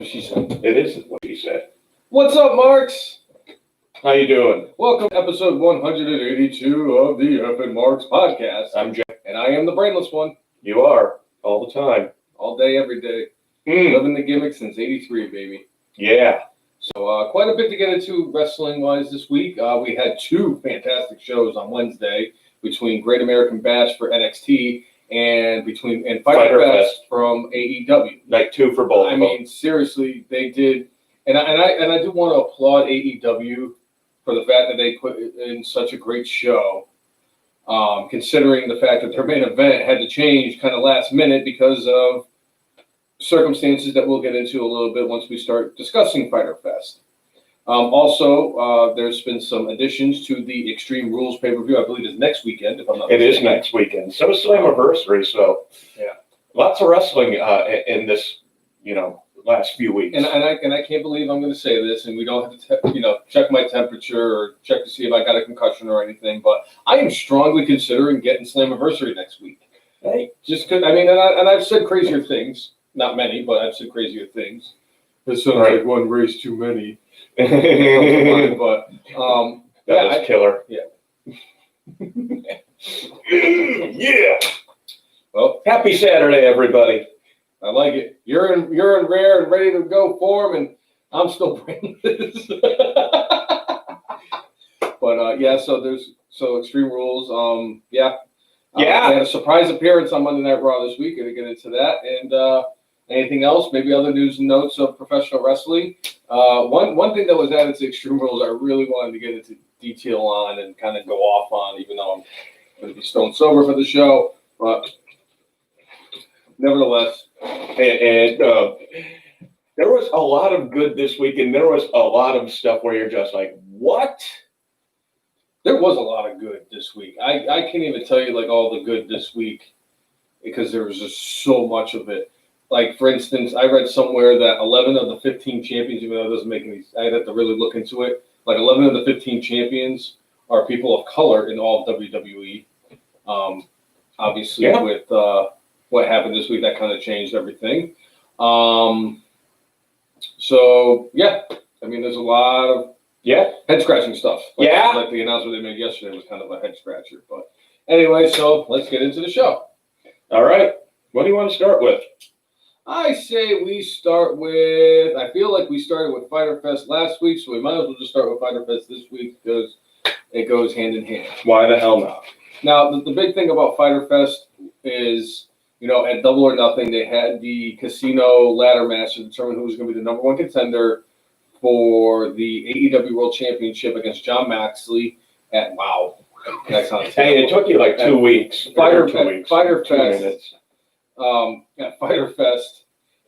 She said. It is what she said. What's up, Marks? How you doing? Welcome to episode 182 of the F and Marks podcast. I'm Jeff. And I am the brainless one. You are, all the time. All day, every day. Living the gimmick since 83, baby. Yeah. So quite a bit to get into wrestling-wise this week. We had two fantastic shows on Wednesday between Great American Bash for NXT and Fyter Fest from AEW. Night two for both. I mean, seriously, they did, and I do want to applaud AEW for the fact that they put in such a great show, considering the fact that their main event had to change kind of last minute because of circumstances that we'll get into a little bit once we start discussing Fyter Fest. Also, there's been some additions to the Extreme Rules pay-per-view. I believe it's next weekend, if I'm not mistaken. It is next weekend. So is Slammiversary, so yeah, lots of wrestling in this, last few weeks. And I can't believe I'm going to say this, and we don't have to, check my temperature or check to see if I got a concussion or anything, but I am strongly considering getting Slammiversary next week. Hey, just because, and I've said crazier things. Not many, but I've said crazier things. This sounds like one race too many. But that was killer. Yeah. Yeah. Well, happy Saturday, everybody. I like it. You're in rare and ready to go form, and I'm still brainless. But so Extreme Rules. Yeah. They had a surprise appearance on Monday Night Raw this week. Going to get into that and. Anything else? Maybe other news and notes of professional wrestling. One thing that was added to Extreme Rules I really wanted to get into detail on and kind of go off on, even though I'm going to be stone sober for the show. But nevertheless. And there was a lot of good this week, and there was a lot of stuff where you're just like, what? There was a lot of good this week. I can't even tell you, all the good this week because there was just so much of it. Like, for instance, I read somewhere that 11 of the 15 champions, even though it doesn't make any sense, I'd have to really look into it. 11 of the 15 champions are people of color in all of WWE. Obviously, with what happened this week, that kind of changed everything. There's a lot of head-scratching stuff. Like the announcement they made yesterday was kind of a head-scratcher. But anyway, so let's get into the show. All right. What do you want to start with? I say we start with, I feel like we started with Fyter Fest last week, so we might as well just start with Fyter Fest this week because it goes hand in hand. Why the hell not? Now, the big thing about Fyter Fest is, at Double or Nothing, they had the casino ladder match to determine who was going to be the number one contender for the AEW World Championship against Jon Moxley at, wow. That sounds hey, it took you 2 weeks. Fyter Fest. At Fyter Fest,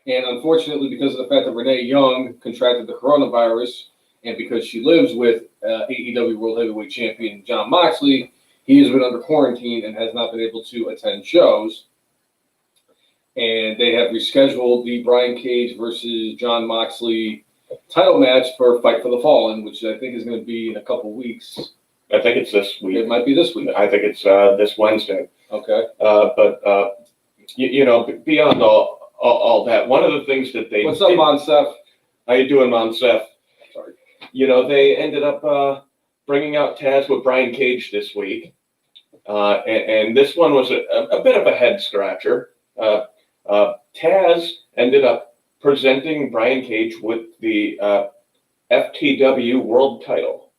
and unfortunately, because of the fact that Renee Young contracted the coronavirus, and because she lives with AEW World Heavyweight Champion Jon Moxley, he has been under quarantine and has not been able to attend shows. And they have rescheduled the Brian Cage versus Jon Moxley title match for Fight for the Fallen, which I think is going to be in a couple weeks. I think it's this week. It might be this week. I think it's this Wednesday. Okay. Beyond all that, one of the things that they... What's up, Monsef? How you doing, Monsef? Sorry. They ended up bringing out Taz with Brian Cage this week. And this one was a bit of a head-scratcher. Taz ended up presenting Brian Cage with the FTW World title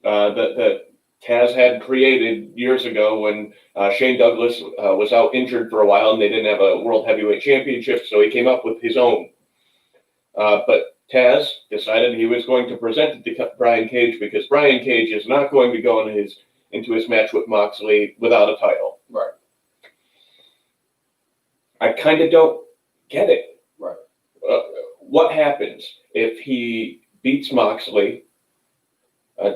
that Taz had created years ago when Shane Douglas was out injured for a while and they didn't have a World Heavyweight Championship, so he came up with his own. But Taz decided he was going to present it to Brian Cage because Brian Cage is not going to go into his match with Moxley without a title. Right. I kind of don't get it. Right. What happens if he beats Moxley?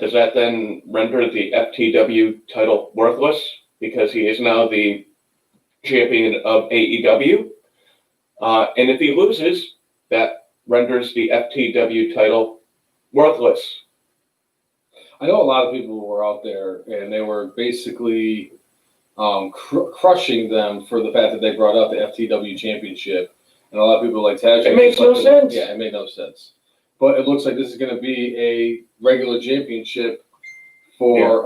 Does that then render the FTW title worthless because he is now the champion of AEW? And if he loses, that renders the FTW title worthless. I know a lot of people were out there and they were basically crushing them for the fact that they brought out the FTW championship and a lot of people like Taz. It makes no sense. Yeah, it made no sense. But it looks like this is going to be a regular championship for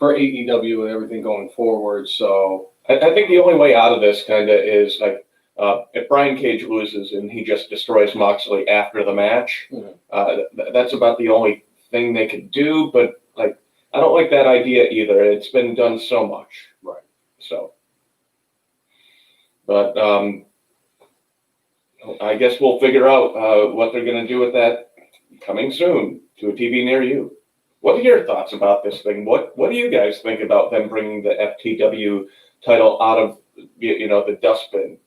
AEW and everything going forward. So I think the only way out of this kind of is like if Brian Cage loses and he just destroys Moxley after the match, that's about the only thing they could do. But like, I don't like that idea either. It's been done so much. Right. So, but I guess we'll figure out what they're going to do with that coming soon to a TV near you. What are your thoughts about this thing? What do you guys think about them bringing the FTW title out of the dustbin?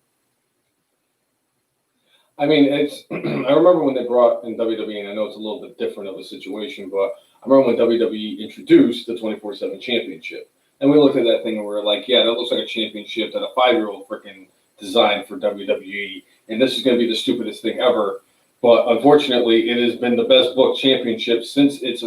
I mean, it's. I remember when they brought in WWE, and I know it's a little bit different of a situation, but I remember when WWE introduced the 24/7 Championship, and we looked at that thing and we were like, "Yeah, that looks like a championship that a 5-year-old freaking designed for WWE, and this is going to be the stupidest thing ever." But unfortunately, it has been the best booked championship since its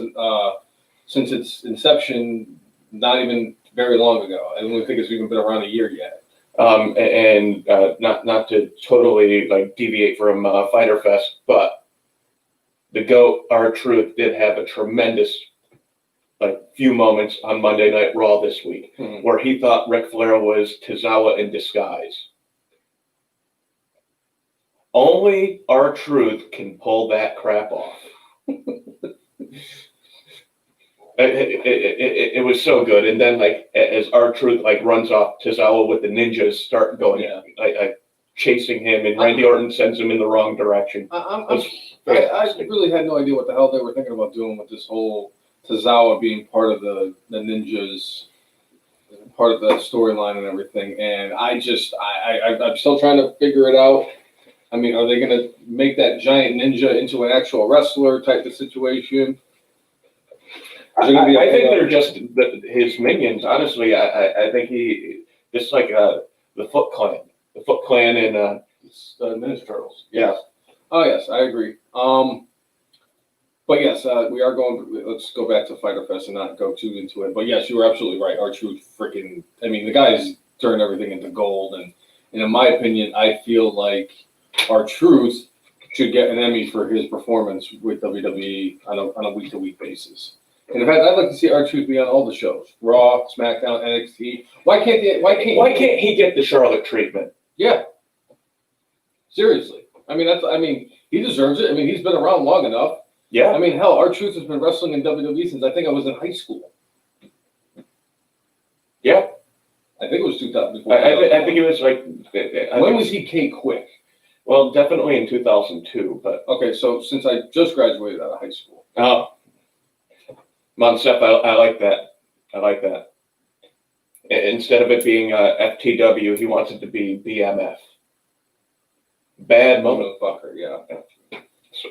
inception, not even very long ago. I don't think it's even been around a year yet. And not to totally like deviate from Fyter Fest, but the GOAT, R-Truth, did have a tremendous few moments on Monday Night Raw this week where he thought Ric Flair was Tozawa in disguise. Only R-Truth can pull that crap off. It was so good. And then as R-Truth runs off, Tozawa with the ninjas start going, chasing him, and Randy Orton sends him in the wrong direction. I really had no idea what the hell they were thinking about doing with this whole Tozawa being part of the ninjas, part of the storyline and everything. And I'm still trying to figure it out. I mean, are they going to make that giant ninja into an actual wrestler type of situation? I think they're just his minions. Honestly, I think it's like the Foot Clan. The Foot Clan and the Ninja Turtles. Yes. Oh, yes, I agree. But yes, we are going. Let's go back to Fyter Fest and not go too into it. But yes, you were absolutely right. R-Truth freaking. I mean, the guy's turned everything into gold, and in my opinion, I feel like R-Truth should get an Emmy for his performance with WWE on a week-to-week basis. And in fact, I'd like to see R-Truth be on all the shows: Raw, SmackDown, NXT. Why can't he get the Charlotte treatment? Yeah. Seriously. I mean, he deserves it. I mean, he's been around long enough. Yeah. I mean, hell, R-Truth has been wrestling in WWE since I think I was in high school. Yeah. I think it was 2000. I think it was when was he K-Quick? Well, definitely in 2002. But okay, so since I just graduated out of high school. Oh. Monsef, I like that. I like that. Instead of it being FTW, he wants it to be BMF. Bad motherfucker, yeah. So,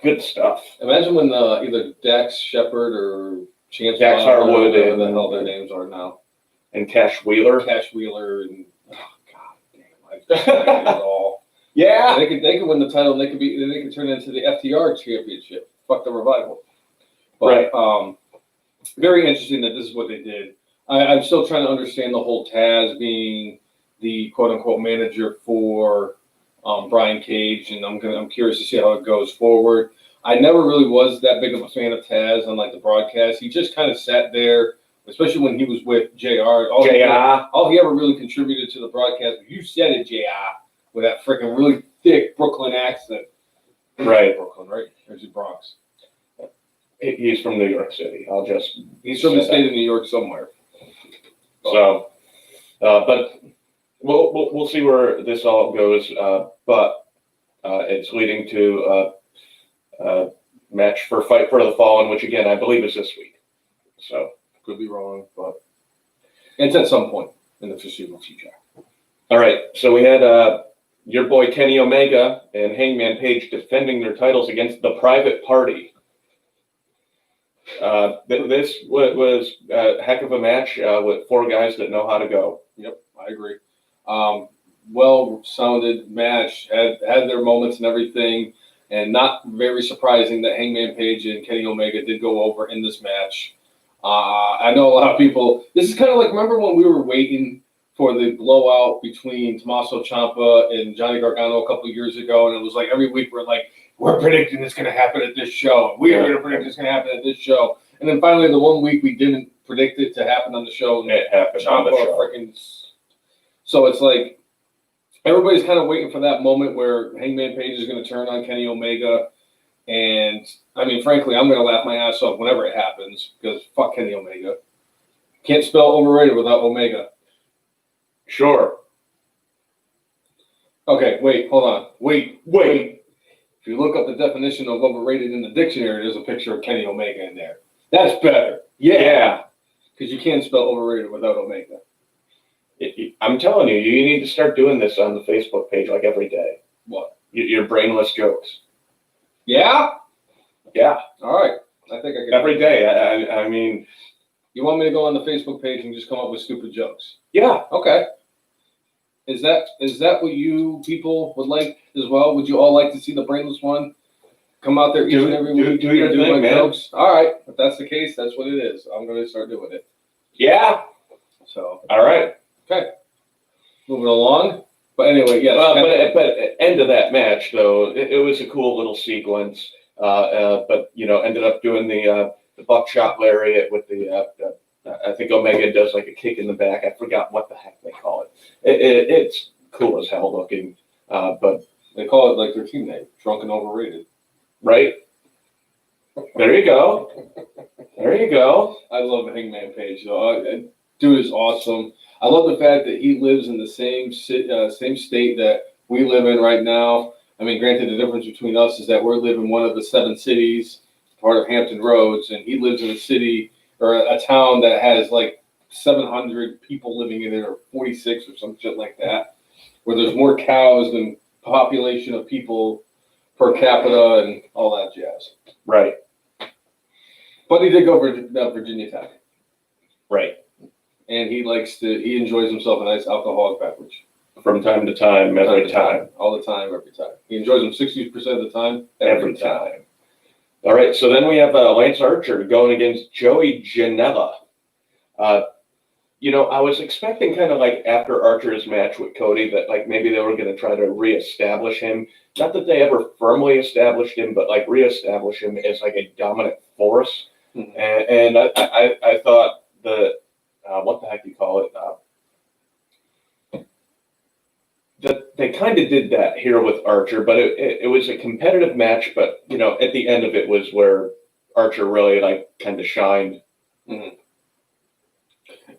good stuff. Imagine when either Dax Shepard or Chance Dax Harwood, whatever the hell their names are now, and Cash Wheeler, and oh god damn, I forget it all. Yeah, they could win the title. And they could turn it into the FTR championship. Fuck the Revival. But, right. Very interesting that this is what they did. I'm still trying to understand the whole Taz being the quote unquote manager for Brian Cage, and I'm curious to see how it goes forward. I never really was that big of a fan of Taz on the broadcast. He just kind of sat there, especially when he was with JR. All he ever really contributed to the broadcast was, you said it, JR, with that freaking really thick Brooklyn accent. Right. Brooklyn, right? Or is it Bronx? He's from New York City. He's from the state of New York somewhere. So, but we'll see where this all goes. But it's leading to a match for Fight for the Fallen, which again I believe is this week. So could be wrong, but it's at some point in the foreseeable future. All right. So we had your boy Kenny Omega and Hangman Page defending their titles against the Private Party. This was a heck of a match with four guys that know how to go. Yep, I agree. Well-sounded match, had their moments and everything, and not very surprising that Hangman Page and Kenny Omega did go over in this match. I know a lot of people, this is kind of like, remember when we were waiting for the blowout between Tommaso Ciampa and Johnny Gargano a couple of years ago, and it was like every week we're predicting it's going to happen at this show. We are going to predict it's going to happen at this show. And then finally, the one week we didn't predict it to happen on the show, and it happened on the show. So it's like everybody's kind of waiting for that moment where Hangman Page is going to turn on Kenny Omega. And, I mean, frankly, I'm going to laugh my ass off whenever it happens because fuck Kenny Omega. Can't spell overrated without Omega. Sure. Okay, wait, hold on. Wait. If you look up the definition of overrated in the dictionary, there's a picture of Kenny Omega in there. That's better. Yeah. Because you can't spell overrated without Omega. I'm telling you, you need to start doing this on the Facebook page like every day. What? Your brainless jokes. Yeah? Yeah. All right. I think I can. Every day. I mean. You want me to go on the Facebook page and just come up with stupid jokes? Yeah. Okay. Is that what you people would like as well? Would you all like to see the brainless one come out there each and every week? Do your thing, man. Jokes? All right. If that's the case, that's what it is. I'm going to start doing it. Yeah. So. All right. Okay. Moving along. But anyway, yes. But at the end of that match, though, it was a cool little sequence. But, ended up doing the buckshot lariat with the I think Omega does like a kick in the back. I forgot what the heck they call it. It's cool as hell looking, but they call it like their team name, Drunk and Overrated. Right? There you go. There you go. I love Hangman Page, though. Dude is awesome. I love the fact that he lives in the same state that we live in right now. I mean, granted, the difference between us is that we live in one of the 7 cities, part of Hampton Roads, and he lives in a city or a town that has like 700 people living in it, or 46 or some shit like that, where there's more cows than population of people per capita and all that jazz. Right. But he did go for Virginia Tech. Right. And he enjoys himself a nice alcoholic beverage. From time to time, every time. All the time, every time. He enjoys them 60% of the time, every time. All right, so then we have Lance Archer going against Joey Janela. I was expecting kind of like after Archer's match with Cody that like maybe they were going to try to reestablish him. Not that they ever firmly established him, but like reestablish him as like a dominant force. Mm-hmm. And I thought what the heck do you call it? That they kind of did that here with Archer, but it was a competitive match. But at the end of it was where Archer really like kind of shined. Mm-hmm.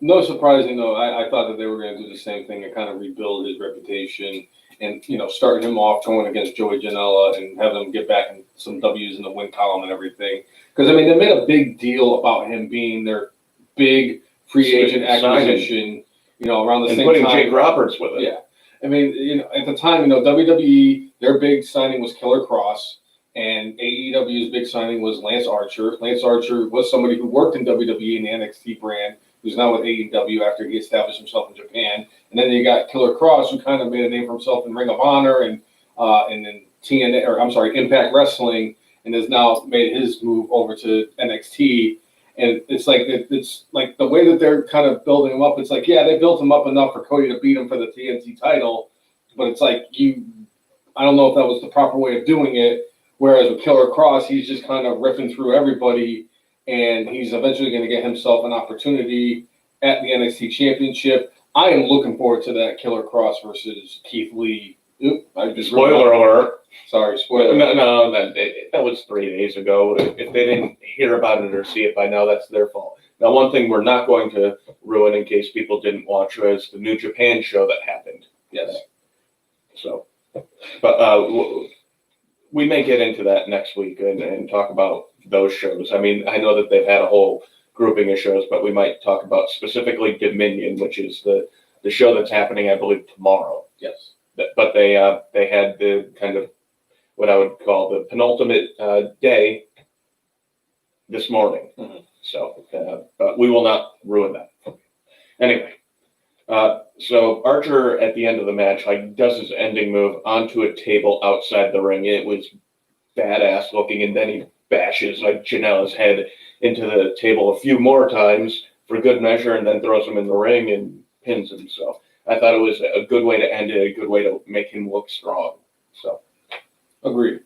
No surprising though. I thought that they were going to do the same thing and kind of rebuild his reputation, and starting him off going against Joey Janela and have him get back in some W's in the win column and everything. Because I mean, they made a big deal about him being their big free agent acquisition. Around the same time, putting Jake Roberts with it. Yeah. I mean, at the time, WWE, their big signing was Killer Cross, and AEW's big signing was Lance Archer. Lance Archer was somebody who worked in WWE in the NXT brand, who's now with AEW after he established himself in Japan. And then you got Killer Cross, who kind of made a name for himself in Ring of Honor and then Impact Wrestling, and has now made his move over to NXT. And it's like the way that they're kind of building him up. It's like, yeah, they built him up enough for Cody to beat him for the TNT title, but it's like I don't know if that was the proper way of doing it. Whereas with Killer Cross, he's just kind of ripping through everybody, and he's eventually going to get himself an opportunity at the NXT Championship. I am looking forward to that Killer Cross versus Keith Lee. Spoiler alert. Sorry, spoiler. No, that was 3 days ago. If they didn't hear about it or see it by now, that's their fault. Now, one thing we're not going to ruin in case people didn't watch was the New Japan show that happened. Yes. So, but we may get into that next week and talk about those shows. I mean, I know that they've had a whole grouping of shows, but we might talk about specifically Dominion, which is the show that's happening, I believe, tomorrow. Yes. But they had the kind of what I would call the penultimate day this morning. Mm-hmm. So, but we will not ruin that. Anyway, so Archer at the end of the match does his ending move onto a table outside the ring. It was badass looking, and then he bashes Janela's head into the table a few more times for good measure, and then throws him in the ring and pins himself. I thought it was a good way to end it, a good way to make him look strong. So, agreed.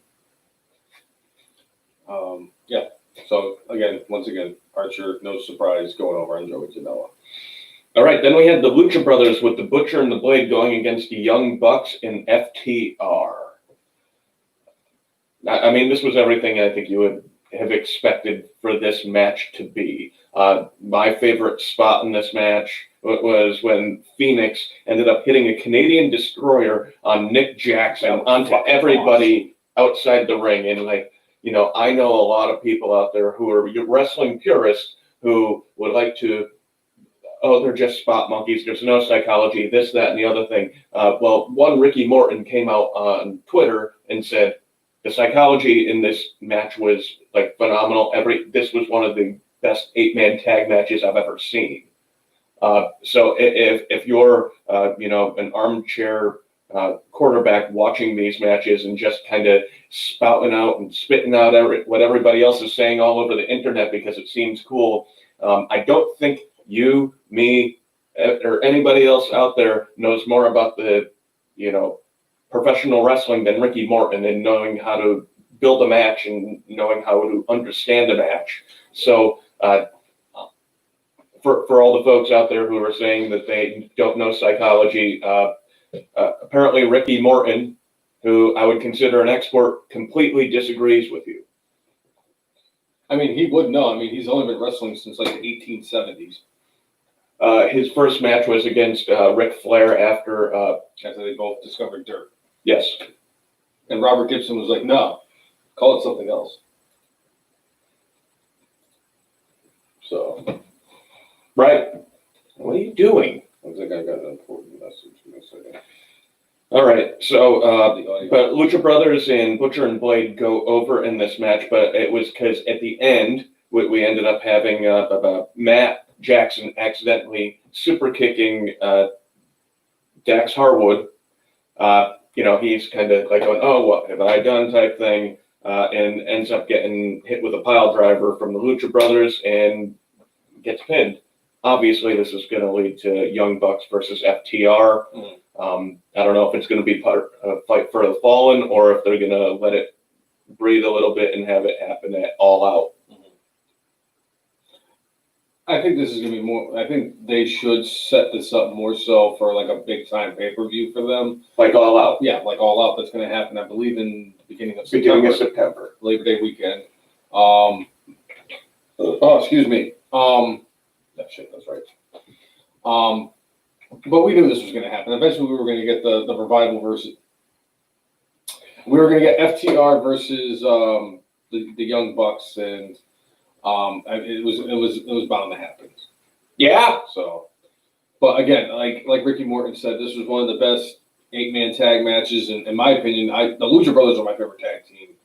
Yeah. So again, once again, Archer, no surprise, going over on Joey Janela. All right, then we had the Lucha Brothers with the Butcher and the Blade going against the Young Bucks in FTR. I mean, this was everything I think you would have expected for this match to be. My favorite spot in this match was when Phoenix ended up hitting a Canadian Destroyer on Nick Jackson onto everybody outside the ring. And like, you know, I know a lot of people out there who are wrestling purists who would like to, oh, they're just spot monkeys. There's no psychology, this, that, and the other thing. Well, one Ricky Morton came out on Twitter and said the psychology in this match was like phenomenal. This was one of the best 8-man tag matches I've ever seen. So if you're you know, an armchair quarterback watching these matches and just kind of spouting out and spitting out what everybody else is saying all over the internet because it seems cool, I don't think you, me, or anybody else out there knows more about the, you know, professional wrestling than Ricky Morton and knowing how to build a match and knowing how to understand a match. So for all the folks out there who are saying that they don't know psychology, apparently Ricky Morton, who I would consider an expert, completely disagrees with you. I mean, he would know. I mean, he's only been wrestling since like the 1870s. His first match was against Ric Flair after they both discovered dirt. Yes. And Robert Gibson was like, no, call it something else. So. Right. What are you doing? I think I got an important message in a second. All right. So, but Lucha Brothers and Butcher and Blade go over in this match, but it was because at the end, we ended up having Matt Jackson accidentally super kicking Dax Harwood. You know, he's kind of like going, oh, what have I done type thing, and ends up getting hit with a pile driver from the Lucha Brothers and gets pinned. Obviously, this is going to lead to Young Bucks versus FTR. I don't know if it's going to be a fight for the fallen or if they're going to let it breathe a little bit and have it happen at All Out. I think this is going to be more. I think they should set this up more so for like a big time pay-per-view for them. Like All Out. Yeah, like All Out. That's going to happen, I believe, in the beginning of September. Labor Day weekend. Excuse me. That shit, that's right. But we knew this was going to happen. Eventually, we were going to get the revival versus. We were going to get FTR versus the Young Bucks, and it was bound to happen. Yeah. So, but again, like Ricky Morton said, this was one of the best 8-man tag matches, and in my opinion, the Lucha Brothers are my favorite tag team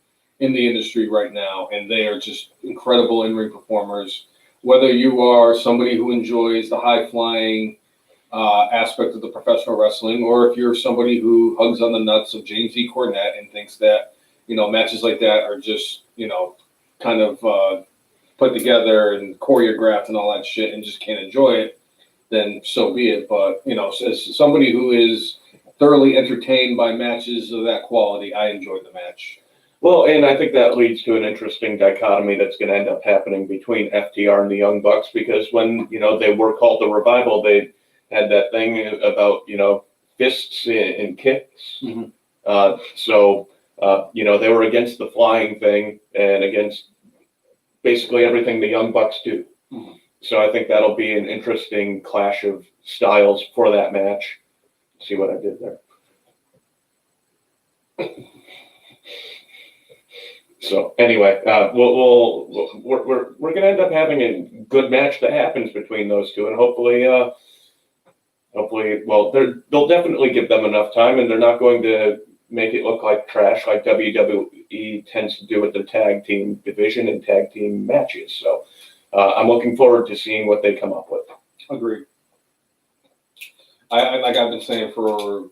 in the industry right now, and they are just incredible in-ring performers. Whether you are somebody who enjoys the high-flying aspect of the professional wrestling, or if you're somebody who hugs on the nuts of James E. Cornette and thinks that, you know, matches like that are just, you know, kind of put together and choreographed and all that shit and just can't enjoy it, then so be it. But, you know, as somebody who is thoroughly entertained by matches of that quality, I enjoyed the match. Well, and I think that leads to an interesting dichotomy that's going to end up happening between FTR and the Young Bucks, because when, you know, they were called the Revival, they had that thing about, you know, fists and kicks. Mm-hmm. So, you know, they were against the flying thing and against basically everything the Young Bucks do. Mm-hmm. So I think that'll be an interesting clash of styles for that match. See what I did there? So anyway, we're going to end up having a good match that happens between those two, and hopefully, well, they'll definitely give them enough time, and they're not going to make it look like trash like WWE tends to do with their tag team division and tag team matches. So I'm looking forward to seeing what they come up with. Agreed. Like I've been saying for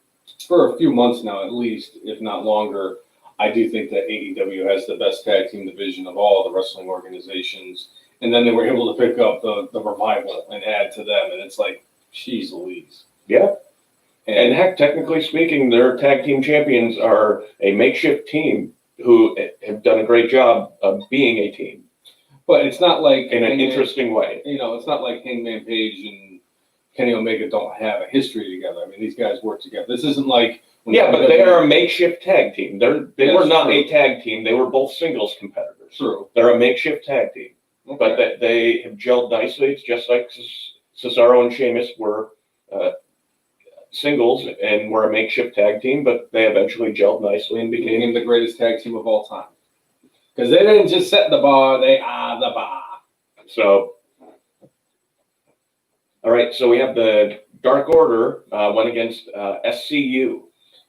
a few months now, at least, if not longer, I do think that AEW has the best tag team division of all the wrestling organizations. And then they were able to pick up the Revival and add to them. And it's like, geez Louise. Yeah. And heck, technically speaking, their tag team champions are a makeshift team who have done a great job of being a team. But it's not like in an interesting way. It's not like Hangman Page and Kenny Omega don't have a history together. I mean, these guys work together. This isn't like but they are a makeshift tag team. They were not true. a tag team. They were both singles competitors. True. They're a makeshift tag team, but they have gelled nicely. It's just like Cesaro and Sheamus were singles and were a makeshift tag team, but they eventually gelled nicely and became the greatest tag team of all time. Because they didn't just set the bar; they are the bar. So, all right. So we have the Dark Order went against SCU.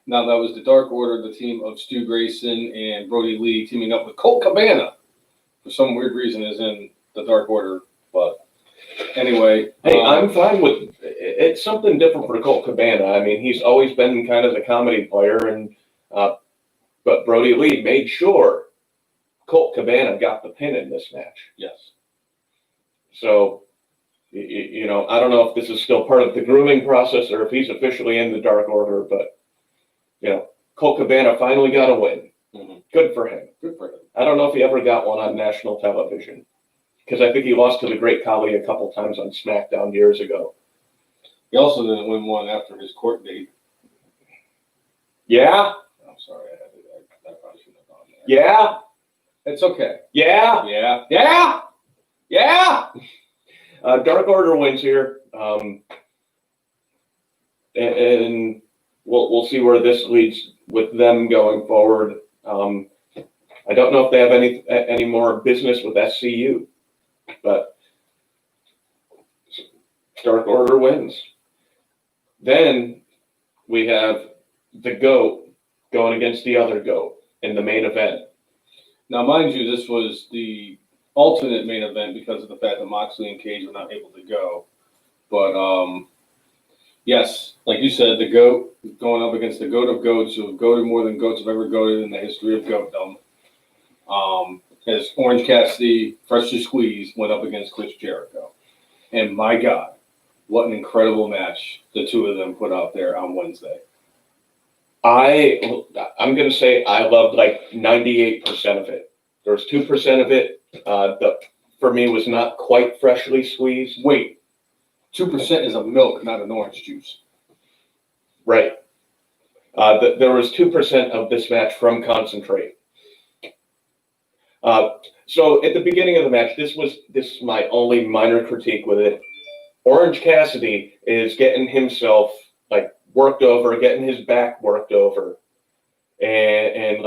Now that was the Dark Order, the team of Stu Grayson and Brody Lee teaming up with Colt Cabana. For some weird reason, is in the Dark Order. But anyway, hey, I'm fine with it's something different for Colt Cabana. I mean, he's always been kind of the comedy player, and but Brody Lee made sure Colt Cabana got the pin in this match. Yes. So, I don't know if this is still part of the grooming process or if he's officially in the Dark Order, but Colt Cabana finally got a win. Mm-hmm. Good for him. Good for him. I don't know if he ever got one on national television, because I think he lost to the Great Khali a couple times on SmackDown years ago. He also didn't win one after his court date. Yeah? I'm sorry. I probably shouldn't have gone there. Yeah? It's okay. Yeah? Yeah. Yeah! Yeah! Dark Order wins here. And we'll see where this leads with them going forward. I don't know if they have any more business with SCU, but Dark Order wins. Then we have the GOAT going against the other GOAT in the main event. Now, mind you, this was the alternate main event because of the fact that Moxley and Cage were not able to go. But, yes, like you said, the GOAT going up against the GOAT of GOATs, who have goated more than GOATs have ever goated in the history of GOATdom. As Orange Cassidy, freshly squeezed, went up against Chris Jericho. And my God, what an incredible match the two of them put out there on Wednesday. I'm going to say I loved like 98% of it. There was 2% of it that for me was not quite freshly squeezed. Wait, 2% is a milk, not an orange juice. Right. There was 2% of this match from concentrate. So at the beginning of the match, this is my only minor critique with it. Orange Cassidy is getting himself like worked over, getting his back worked over. And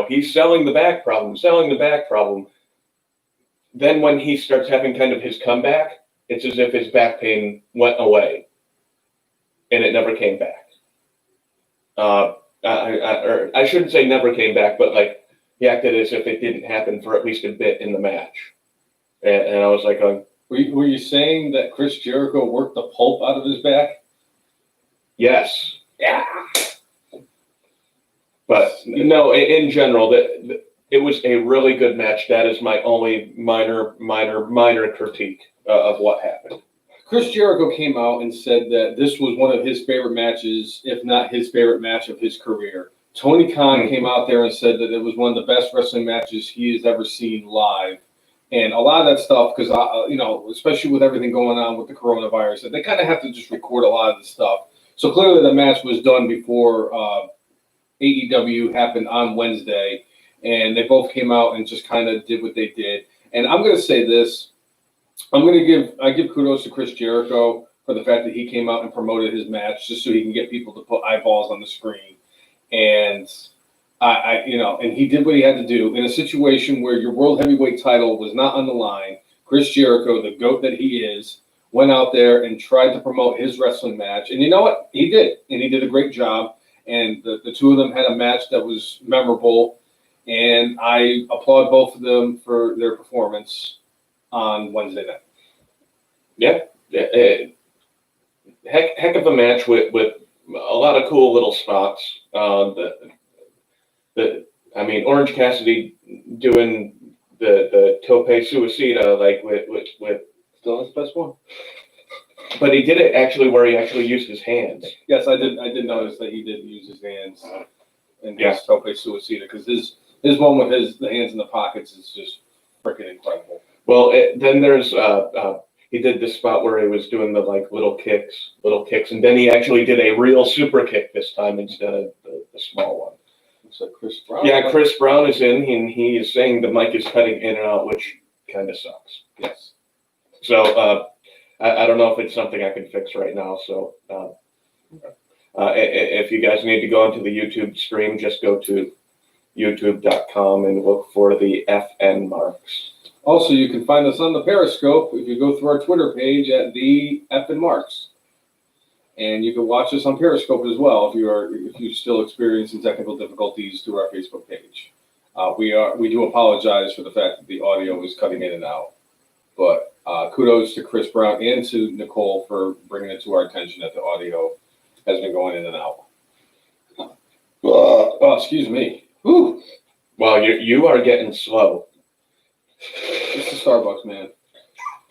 he's selling the back problem. Then when he starts having kind of his comeback, it's as if his back pain went away and it never came back. I shouldn't say never came back, but like he acted as if it didn't happen for at least a bit in the match. And I was like, were you saying that Chris Jericho worked the pulp out of his back? Yes. Yeah. But no, in general, it was a really good match. That is my only minor critique of what happened. Chris Jericho came out and said that this was one of his favorite matches, if not his favorite match of his career. Tony Khan came out there and said that it was one of the best wrestling matches he has ever seen live. And a lot of that stuff, because, especially with everything going on with the coronavirus, they kind of have to just record a lot of the stuff. So clearly the match was done before AEW happened on Wednesday, and they both came out and just kind of did what they did. And I'm going to say this. I give kudos to Chris Jericho for the fact that he came out and promoted his match just so he can get people to put eyeballs on the screen. And and he did what he had to do in a situation where your world heavyweight title was not on the line. Chris Jericho, the GOAT that he is, went out there and tried to promote his wrestling match. And you know what? He did. And he did a great job. And the two of them had a match that was memorable. And I applaud both of them for their performance on Wednesday night. Yeah. Heck of a match with a lot of cool little spots. Orange Cassidy doing the tope suicida, like with Still his best one. but he did it actually where he actually used his hands. Yes, I did notice that he did use his hands and Yeah. his tope suicida, because his one with the hands in the pockets is just freaking incredible. Well, then there's he did this spot where he was doing the like little kicks, and then he actually did a real super kick this time instead of the small one. So Chris Brown. Yeah, Chris Brown is in, and he is saying the mic is cutting in and out, which kind of sucks. Yes. So I don't know if it's something I can fix right now. So if you guys need to go into the YouTube stream, just go to youtube.com and look for the FN marks. Also, you can find us on the Periscope if you go through our Twitter page at the FN Marks, and you can watch us on Periscope as well if you're still experiencing technical difficulties through our Facebook page. We do apologize for the fact that the audio is cutting in and out, but kudos to Chris Brown and to Nicole for bringing it to our attention that the audio has been going in and out. Oh, excuse me. Whew. Well, you are getting slow. It's the Starbucks, man.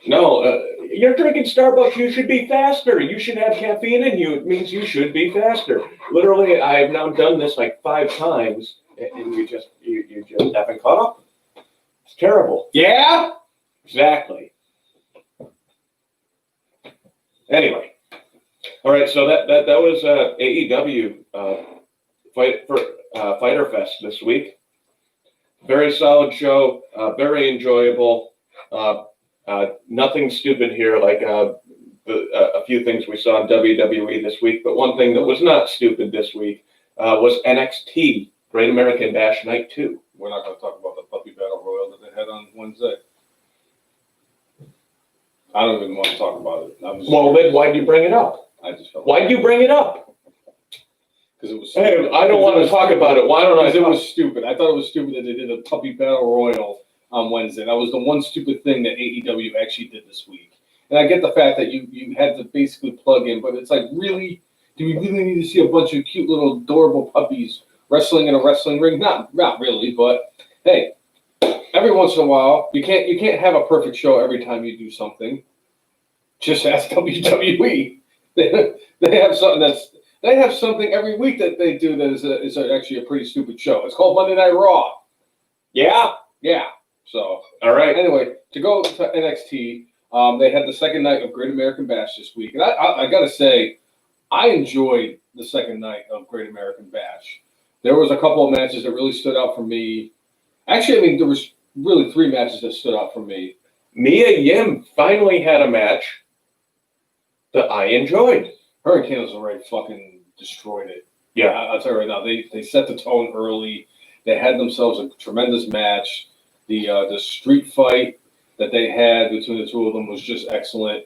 No, you're drinking Starbucks. You should be faster. You should have caffeine in you. It means you should be faster. Literally, I have now done this like 5 times, and you just haven't caught up. It's terrible. Yeah. Exactly. Anyway, all right. So that was AEW Fyter Fest this week. Very solid show. Very enjoyable. Nothing stupid here, like a few things we saw in WWE this week. But one thing that was not stupid this week was NXT Great American Bash Night 2. We're not going to talk about the puppy battle royal that they had on Wednesday. I don't even want to talk about it. Well, then why did you bring it up? I just felt. Why did you bring it up? Because it was. Hey, I don't want to talk about it. Why don't I? Because it was stupid. I thought it was stupid that they did a puppy battle royal on Wednesday. That was the one stupid thing that AEW actually did this week. And I get the fact that you had to basically plug in, but it's like, really, do we really need to see a bunch of cute little adorable puppies wrestling in a wrestling ring? Not really, but hey, every once in a while, you can't have a perfect show every time you do something. Just ask WWE. They have something they have something every week that they do that is actually a pretty stupid show. It's called Monday Night Raw. Yeah. Yeah. So, all right. Anyway, to go to NXT, they had the second night of Great American Bash this week. And I got to say, I enjoyed the second night of Great American Bash. There was a couple of matches that really stood out for me. Actually, I mean, there was really 3 matches that stood out for me. Mia Yim finally had a match that I enjoyed. Her and Candice LeRae fucking destroyed it. Yeah, I'll tell you right now, they set the tone early. They had themselves a tremendous match. The street fight that they had between the two of them was just excellent.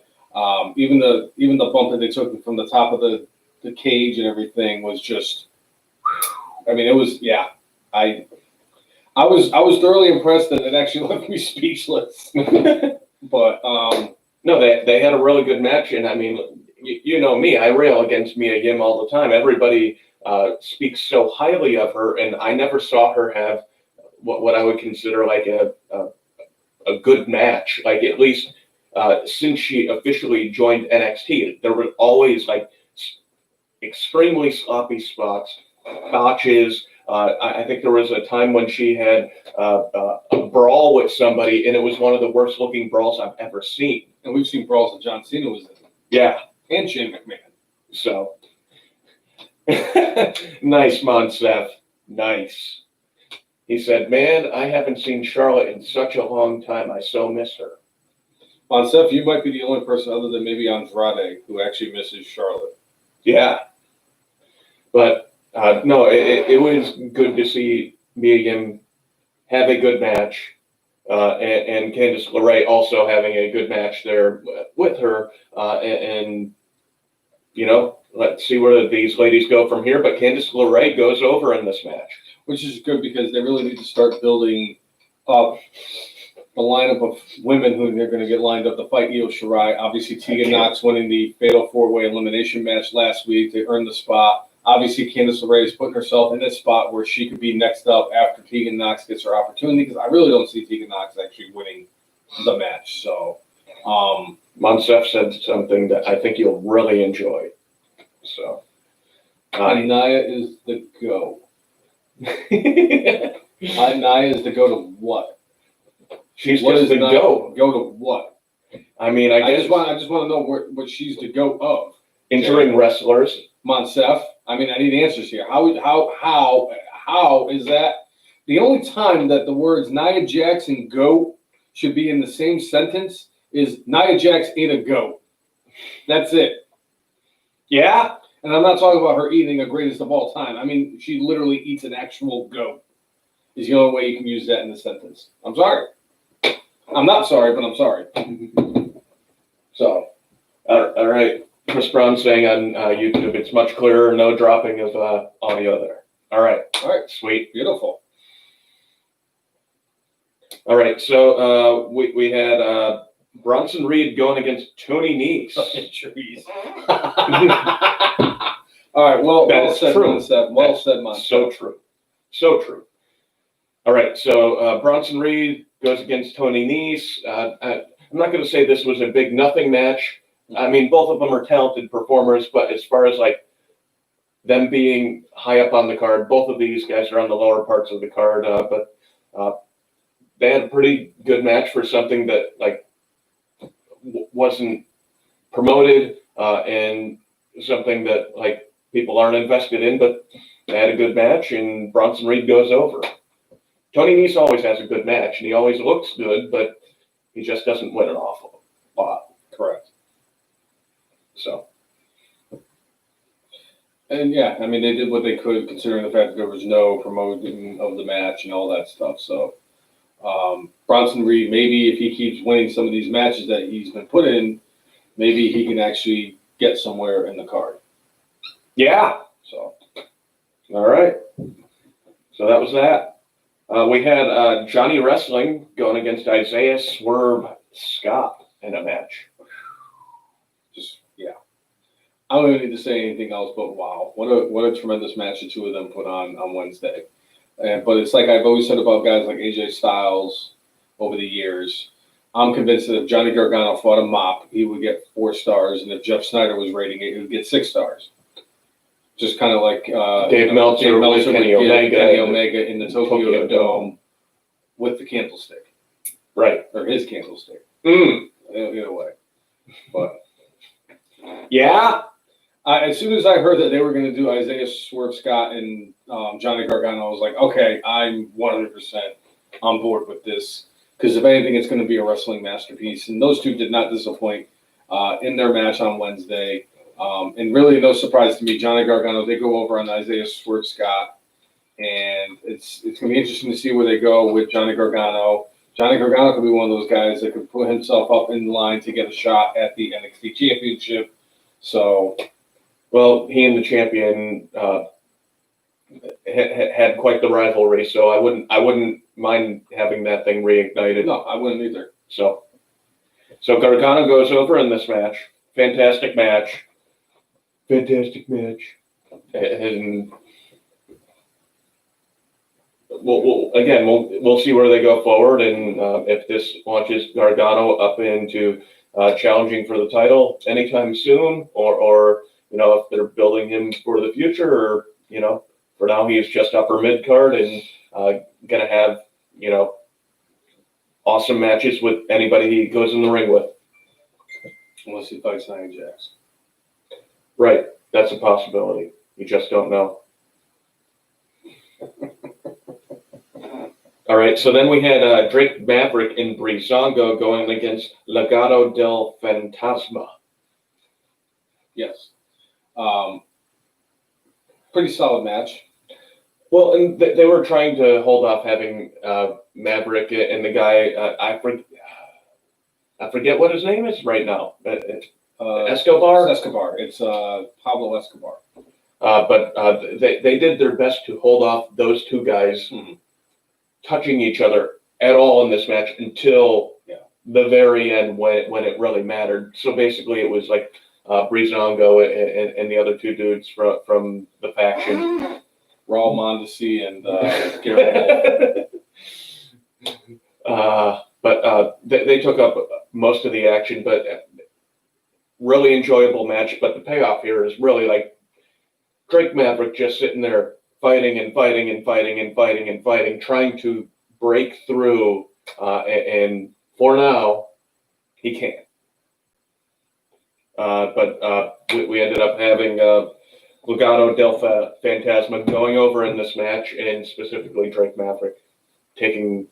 Even the bump that they took from the top of the cage and everything was just. I mean, it was I was thoroughly impressed that it actually left me speechless. But no, they had a really good match, and I mean, you know me, I rail against Mia Yim all the time. Everybody speaks so highly of her, and I never saw her have what I would consider like a good match. Like, at least since she officially joined NXT, there were always like extremely sloppy spots, botches. I think there was a time when she had a brawl with somebody, and it was one of the worst looking brawls I've ever seen. And we've seen brawls that John Cena was in. Yeah. And Shane McMahon. So, nice, Monsef. Nice. He said, man, I haven't seen Charlotte in such a long time. I so miss her. Monsef, you might be the only person other than maybe Andrade who actually misses Charlotte. Yeah. But, no, it was good to see Mia Yim have a good match. And Candice LeRae also having a good match there with her. And you know, let's see where these ladies go from here. But Candice LeRae goes over in this match. Which is good, because they really need to start building up the lineup of women who they're going to get lined up to fight Io Shirai. Obviously, Tegan Nox winning the Fatal 4-Way elimination match last week. They earned the spot. Obviously, Candice LeRae is putting herself in this spot where she could be next up after Tegan Nox gets her opportunity, because I really don't see Tegan Nox actually winning the match. So, Monsef said something that I think you'll really enjoy. So, Nia is the GOAT. Nia is the GOAT of what? She's What just is the Nia GOAT. GOAT of what? I mean, I guess I just want to know what she's the GOAT of. injuring wrestlers. Monsef. I mean, I need answers here. How is that? The only time that the words Nia Jax and GOAT should be in the same sentence is Nia Jax ate a goat. That's it. Yeah. And I'm not talking about her eating a greatest of all time. I mean, she literally eats an actual goat. Is the only way you can use that in the sentence. I'm sorry. I'm not sorry, but I'm sorry. So, all right. Chris Brown saying on YouTube, it's much clearer, no dropping of audio there. All right. Sweet. Beautiful. All right. So we had Bronson Reed going against Tony Nese. Trees. All right. Well said, true. Monsef. Well said, Monsef. So true. So true. All right. So Bronson Reed goes against Tony Nese. I'm not going to say this was a big nothing match. I mean, both of them are talented performers, but as far as like them being high up on the card, both of these guys are on the lower parts of the card. But they had a pretty good match for something that like wasn't promoted and something that like people aren't invested in. But they had a good match, and Bronson Reed goes over. Tony Nese always has a good match, and he always looks good, but he just doesn't win an awful lot. Correct. So. And yeah, I mean, they did what they could, considering the fact that there was no promoting of the match and all that stuff. So, Bronson Reed, maybe if he keeps winning some of these matches that he's been put in, maybe he can actually get somewhere in the card. Yeah. So, all right. So that was that. We had Johnny Wrestling going against Isaiah Swerve Scott in a match. just, yeah. I don't even need to say anything else, but wow, what a tremendous match the two of them put on Wednesday. But it's like I've always said about guys like AJ Styles over the years. I'm convinced that if Johnny Gargano fought a mop, he would get 4 stars, and if Jeff Snyder was rating it, he would get 6 stars. Just kind of like Dave Meltzer with Kenny Omega in the Tokyo Dome with the candlestick, right, or his candlestick. Either way, but yeah. As soon as I heard that they were going to do Isaiah Swerve Scott and Johnny Gargano, I was like, okay, I'm 100% on board with this. Because if anything, it's going to be a wrestling masterpiece. And those two did not disappoint in their match on Wednesday. And really, no surprise to me, Johnny Gargano, they go over on Isaiah Swerve Scott. And it's going to be interesting to see where they go with Johnny Gargano. Johnny Gargano could be one of those guys that could put himself up in line to get a shot at the NXT Championship. So... Well, he and the champion had quite the rivalry, so I wouldn't mind having that thing reignited. No, I wouldn't either. So Gargano goes over in this match. Fantastic match. And we'll see where they go forward, and if this launches Gargano up into challenging for the title anytime soon, or if they're building him for the future, or, for now he's just upper mid card and going to have, awesome matches with anybody he goes in the ring with. Unless he fights Nia Jax. Right. That's a possibility. You just don't know. All right. So then we had Drake Maverick and Breezango going against Legado del Fantasma. Yes. Pretty solid match. Well, and they were trying to hold off having Maverick and the guy, I forget what his name is right now. Escobar? Escobar. It's Pablo Escobar. But they did their best to hold off those two guys touching each other at all in this match until the very end when it really mattered. So basically it was like Breezango and the other two dudes from the faction. Raul Mondesi and Garrett But they took up most of the action. But really enjoyable match, but the payoff here is really like Drake Maverick just sitting there fighting and fighting and fighting and fighting and fighting, trying to break through, and for now, he can't. But we ended up having Legado del Fantasma going over in this match, and specifically Drake Maverick taking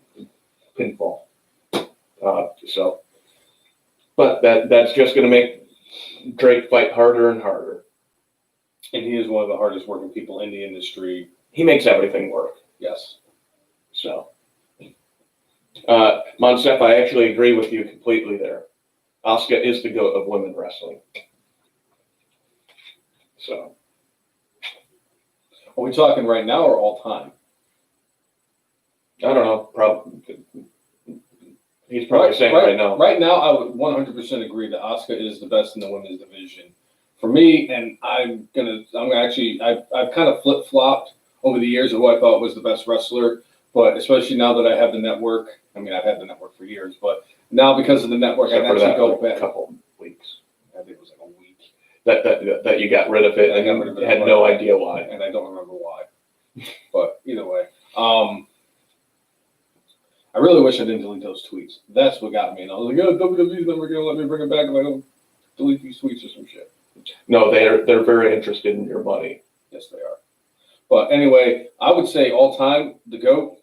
pinfall. But that's just going to make Drake fight harder and harder. And he is one of the hardest working people in the industry. He makes everything work. Yes. So, Monsef, I actually agree with you completely there. Asuka is the GOAT of women wrestling. So, are we talking right now or all time? I don't know. Probably. He's probably saying right now. Right now, I would 100% agree that Asuka is the best in the women's division. For me, and I've kind of flip-flopped over the years of who I thought was the best wrestler, but especially now that I have the network. I mean, I've had the network for years, but now because of the network, I can actually go back a couple weeks. I think it was like a week. That you got rid of it, and you had no idea why. And I don't remember why. But either way, I really wish I didn't delete those tweets. That's what got me. And I was like, oh, WWE's never going to let me bring it back if I don't delete these tweets or some shit. No, they're very interested in your money. Yes, they are. But anyway, I would say all time, the GOAT,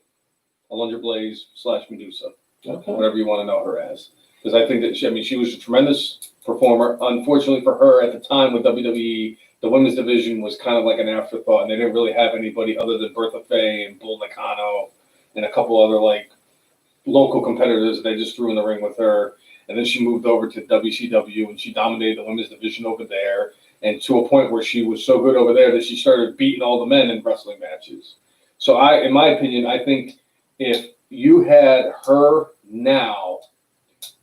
Alundra Blaze / Medusa. Okay. Whatever you want to know her as. Because I think that she was a tremendous performer. Unfortunately for her, at the time with WWE, the women's division was kind of like an afterthought, and they didn't really have anybody other than Bertha Faye and Bull Nakano and a couple other like local competitors that they just threw in the ring with her. And then she moved over to WCW, and she dominated the women's division over there, and to a point where she was so good over there that she started beating all the men in wrestling matches. So in my opinion, I think if you had her now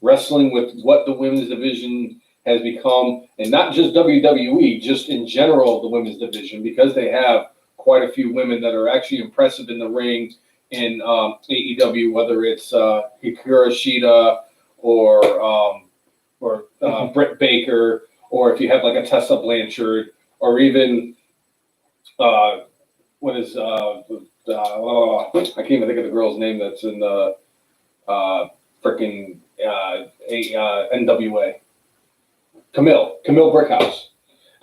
wrestling with what the women's division has become, and not just WWE, just in general, the women's division, because they have quite a few women that are actually impressive in the ring in AEW, whether it's Hikaru Shida or Britt Baker, or if you have like a Tessa Blanchard, or even I can't even think of the girl's name that's in the freaking NWA. Camille Brickhouse.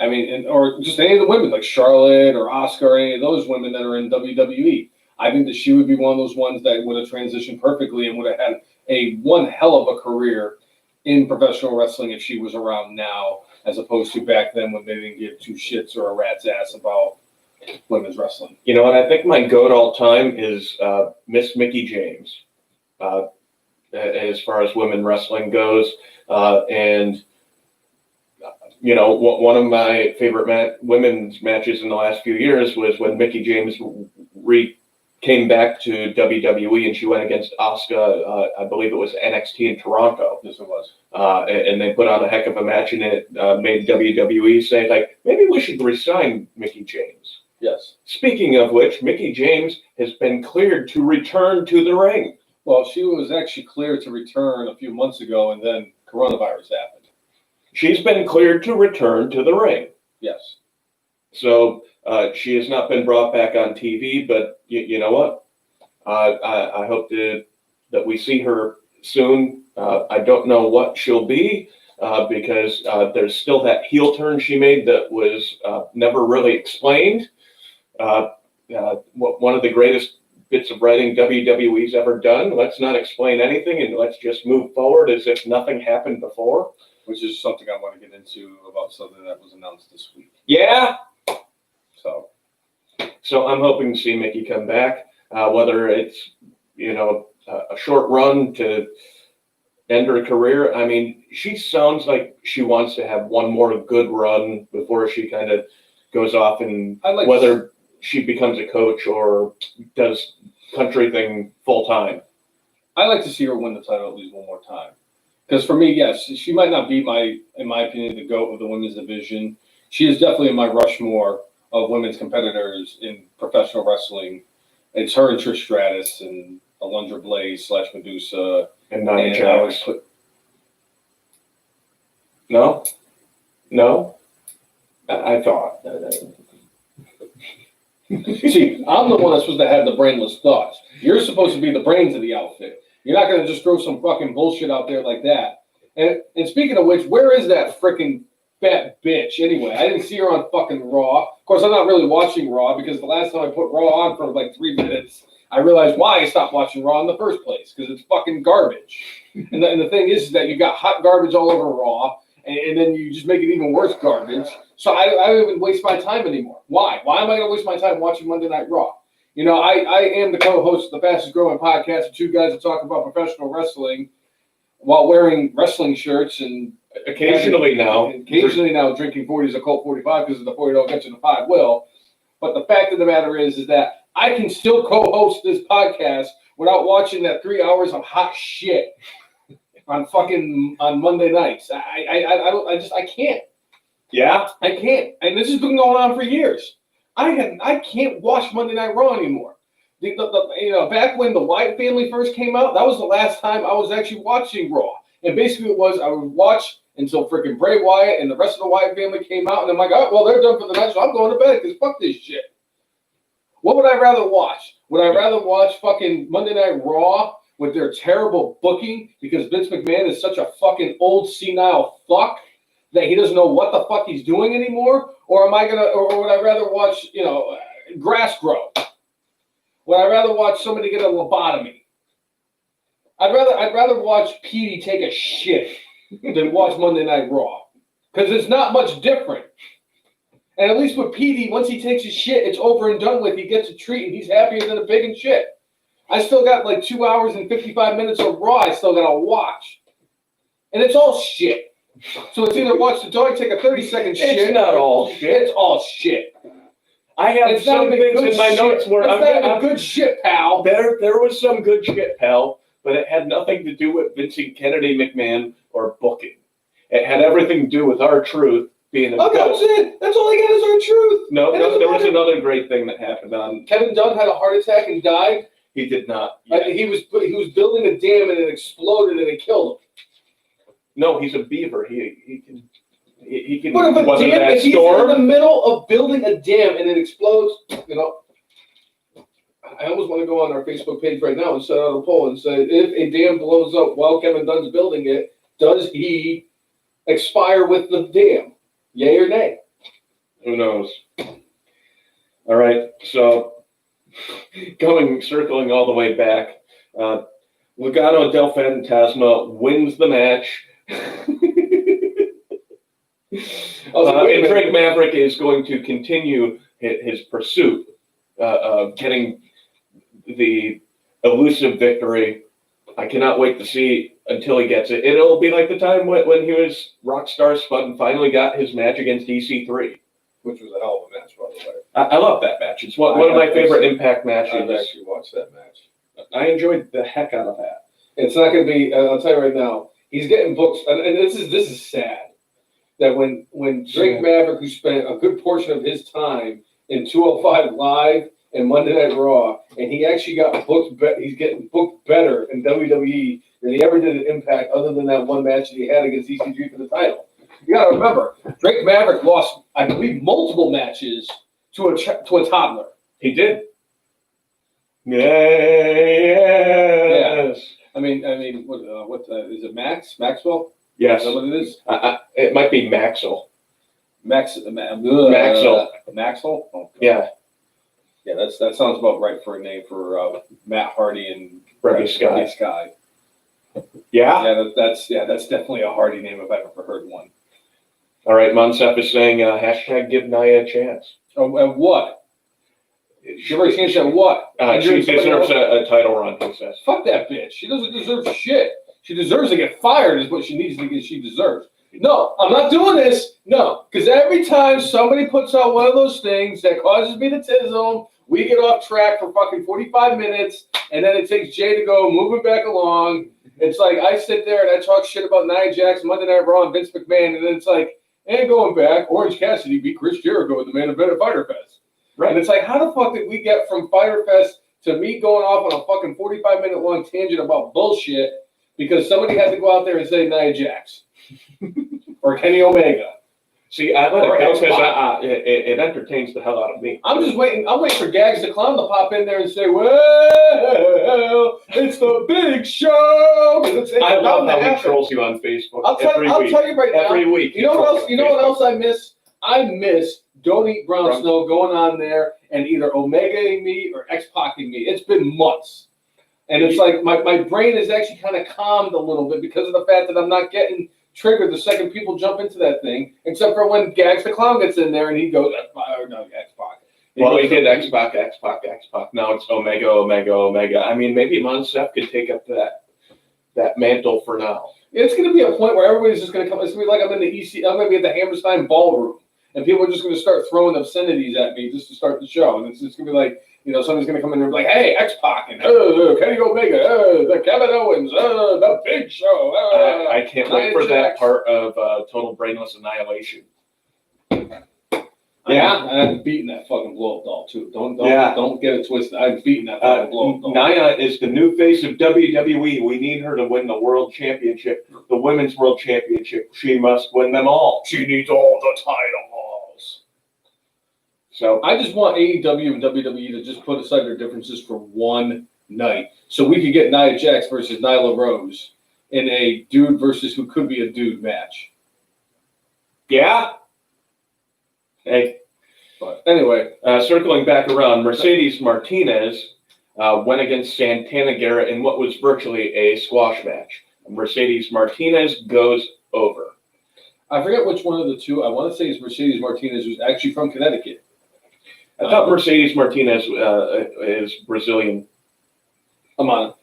I mean, or just any of the women like Charlotte or Asuka or any of those women that are in WWE. I think that she would be one of those ones that would have transitioned perfectly and would have had one hell of a career in professional wrestling if she was around now, as opposed to back then when they didn't give two shits or a rat's ass about women's wrestling. You know what? I think my GOAT all time is Miss Mickie James, as far as women wrestling goes. And, you know, one of my favorite women's matches in the last few years was when Mickie James came back to WWE, and she went against Asuka. I believe it was NXT in Toronto. Yes, it was. And they put on a heck of a match, and it made WWE say, like, maybe we should resign Mickie James. Yes. Speaking of which, Mickie James has been cleared to return to the ring. Well, she was actually cleared to return a few months ago, and then coronavirus happened. She's been cleared to return to the ring. Yes. So she has not been brought back on TV, but you know what? I hope that we see her soon. I don't know what she'll be because there's still that heel turn she made that was never really explained. One of the greatest bits of writing WWE's ever done. Let's not explain anything and let's just move forward as if nothing happened before. Which is something I want to get into about something that was announced this week. Yeah. So I'm hoping to see Mickie come back, whether it's, you know, a short run to end her career. I mean, she sounds like she wants to have one more good run before she kind of goes off, and whether she becomes a coach or does country thing full time. I like to see her win the title at least one more time. Because for me, yes, she might not be in my opinion, the GOAT of the women's division. She is definitely in my Rushmore of women's competitors in professional wrestling. It's her and Trish Stratus and Alundra Blaze / Medusa and Nia Jax. No? No, I thought. See, I'm the one that's supposed to have the brainless thoughts. You're supposed to be the brains of the outfit. You're not going to just throw some fucking bullshit out there like that. And speaking of which, where is that freaking fat bitch anyway? I didn't see her on fucking Raw. Of course, I'm not really watching Raw because the last time I put Raw on for like 3 minutes, I realized why I stopped watching Raw in the first place, because it's fucking garbage. And the thing is that you got hot garbage all over Raw, and then you just make it even worse garbage. So I don't even waste my time anymore. Why? Why am I going to waste my time watching Monday Night Raw? You know, I am the co-host of the fastest growing podcast of two guys that talk about professional wrestling while wearing wrestling shirts and Occasionally now drinking 40s a Colt 45 because the 40 don't get you the 5 will. But the fact of the matter is that I can still co-host this podcast without watching that 3 hours of hot shit on Monday nights. I can't. Yeah, I can't. And this has been going on for years. I can't watch Monday Night Raw anymore. Back when the Wyatt family first came out, that was the last time I was actually watching Raw. And basically it was I would watch until freaking Bray Wyatt and the rest of the Wyatt family came out, and I'm like, oh, well, they're done for the night, so I'm going to bed because fuck this shit. What would I rather watch? Would I rather watch fucking Monday Night Raw with their terrible booking because Vince McMahon is such a fucking old senile fuck that he doesn't know what the fuck he's doing anymore? Or would I rather watch, grass grow? Would I rather watch somebody get a lobotomy? I'd rather watch Petey take a shit than watch Monday Night Raw. Because it's not much different. And at least with Petey, once he takes his shit, it's over and done with. He gets a treat and he's happier than a pig in shit. I still got like 2 hours and 55 minutes of Raw I still got to watch. And it's all shit. So it's either watch the dog take a 30-second shit. It's not all shit. It's all shit. I have some things in my notes where I'm good shit, pal. There was some good shit, pal, but it had nothing to do with Vincent Kennedy McMahon or booking. It had everything to do with R-Truth being a goat. That's it. That's all I got is R-Truth. No, there was another great thing that happened on. Kevin Dunn had a heart attack and died. He did not. He was building a dam and it exploded and it killed him. No, he's a beaver. He can. But if he's in the middle of building a dam and it explodes, I almost want to go on our Facebook page right now and set out a poll and say, if a dam blows up while Kevin Dunn's building it, does he expire with the dam? Yay or nay? Who knows? All right, so circling all the way back, Legado del Fantasma wins the match. And Drake Maverick is going to continue his pursuit of getting the elusive victory. I cannot wait to see until he gets it. It'll be like the time when he was Rockstar Spud and finally got his match against EC3. Which was a hell of a match, by the way. I love that match. It's one of my favorite Impact matches. I've actually watched that match. I enjoyed the heck out of that. It's not going to be, I'll tell you right now, he's getting books, and this is sad. That when Drake Maverick, who spent a good portion of his time in 205 Live and Monday Night Raw, and he actually got booked, he's getting booked better in WWE than he ever did at Impact, other than that one match that he had against EC3 for the title. You got to remember, Drake Maverick lost, I believe, multiple matches to a toddler. He did. Yes. I mean, what is it? Maxwell? Yes. Is that what it is? It might be Maxwell. Maxwell. Oh, yeah. Yeah, that sounds about right for a name for Matt Hardy and Brady Sky. Yeah, that's definitely a Hardy name if I've ever heard one. All right, Monsef is saying hashtag give Nia a chance. Oh, and what? Give her a chance at what? She deserves a title run, he says. Fuck that bitch. She doesn't deserve shit. She deserves to get fired is what she needs to get. She deserves. No, I'm not doing this. No, because every time somebody puts out one of those things that causes me to tism, we get off track for fucking 45 minutes, and then it takes Jay to go moving back along. It's like I sit there and I talk shit about Nia Jax, Monday Night Raw, and Vince McMahon, and then it's like, and going back, Orange Cassidy beat Chris Jericho in the main event of Fyter Fest. Right. And it's like, how the fuck did we get from Fyter Fest to me going off on a fucking 45-minute long tangent about bullshit because somebody had to go out there and say Nia Jax or Kenny Omega? See, I let it go because it entertains the hell out of me. I'm just waiting. I'm waiting for Gags the Clown to pop in there and say, "Well, it's the big show." I love how he trolls you on Facebook. I'll tell you right now. Every week. You know what else? You know what else I miss? I miss Don't Eat Brown Snow going on there and either Omega-ing me or X-Pac-ing me. It's been months. And it's like my brain is actually kind of calmed a little bit because of the fact that I'm not getting triggered the second people jump into that thing, except for when Gags the Clown gets in there and he goes, X-Pac. Well, he did X-Pac. Now it's Omega. I mean, maybe Monsef could take up that mantle for now. It's going to be a point where everybody's just going to come. It's going to be like I'm in the EC. I'm going to be at the Hammerstein Ballroom, and people are just going to start throwing obscenities at me just to start the show. And it's just going to be like, somebody's going to come in there and be like, "Hey, X-Pac, and Kenny Omega, the Kevin Owens, the Big Show." I can't wait for that part of Total Brainless Annihilation. Yeah, and I'm beating that fucking blow-up doll too. Don't get it twisted. I'm beating that fucking blow-up doll. Nia is the new face of WWE. We need her to win the World Championship, the Women's World Championship. She must win them all. She needs all the titles. So I just want AEW and WWE to just put aside their differences for one night, so we could get Nia Jax versus Nyla Rose in a dude versus who could be a dude match. Yeah. Hey, but anyway, circling back around, Mercedes Martinez went against Santana Garrett in what was virtually a squash match. Mercedes Martinez goes over. I forget which one of the two. I want to say it's Mercedes Martinez, who's actually from Connecticut. I thought Mercedes Martinez is Brazilian. Amana.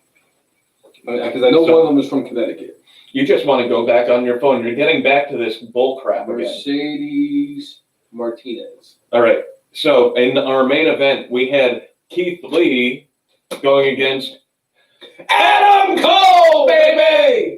Because I know one of them is from Connecticut. You just want to go back on your phone. You're getting back to this bull crap again. Mercedes Martinez. All right. So in our main event, we had Keith Lee going against Adam Cole BayBay.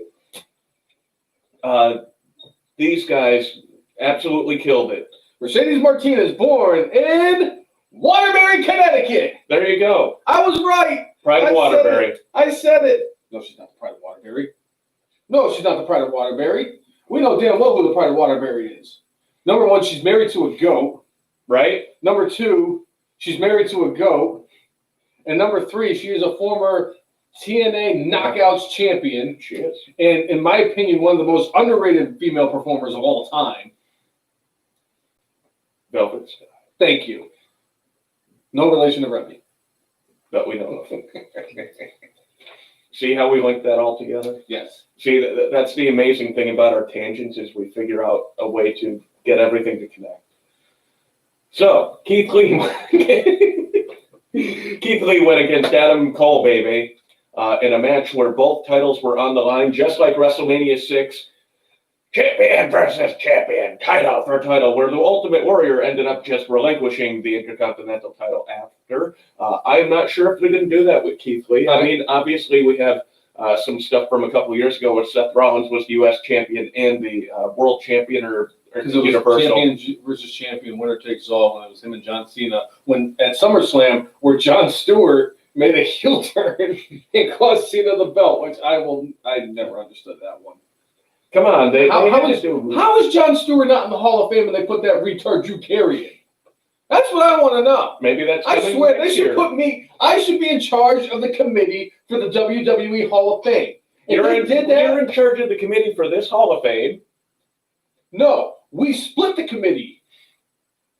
These guys absolutely killed it. Mercedes Martinez, born in Waterbury, Connecticut. There you go. I was right. Pride of Waterbury. I said it. No, she's not the Pride of Waterbury. No, she's not the Pride of Waterbury. We know damn well who the Pride of Waterbury is. Number one, she's married to a goat. Right? Number two, she's married to a goat. And number three, she is a former TNA Knockouts champion. She is. And in my opinion, one of the most underrated female performers of all time. Velvet Sky. Thank you. No relation to Remy. That we know of. See how we link that all together? Yes. See, that's the amazing thing about our tangents is we figure out a way to get everything to connect. So, Keith Lee went against Adam Cole BayBay in a match where both titles were on the line, just like WrestleMania 6. Champion versus champion, title for title, where the Ultimate Warrior ended up just relinquishing the Intercontinental title after. I'm not sure if we didn't do that with Keith Lee. I mean, obviously we have some stuff from a couple of years ago where Seth Rollins was the U.S. champion and the world champion or Universal. Champion versus champion, winner takes all, when it was him and John Cena. When at SummerSlam, where Jon Stewart made a heel turn and cost Cena the belt, which I never understood that one. Come on, how is Jon Stewart not in the Hall of Fame and they put that retard Drew Carey in? That's what I want to know. Maybe that's. I swear they should put me. I should be in charge of the committee for the WWE Hall of Fame. You're in charge of the committee for this Hall of Fame. No, we split the committee.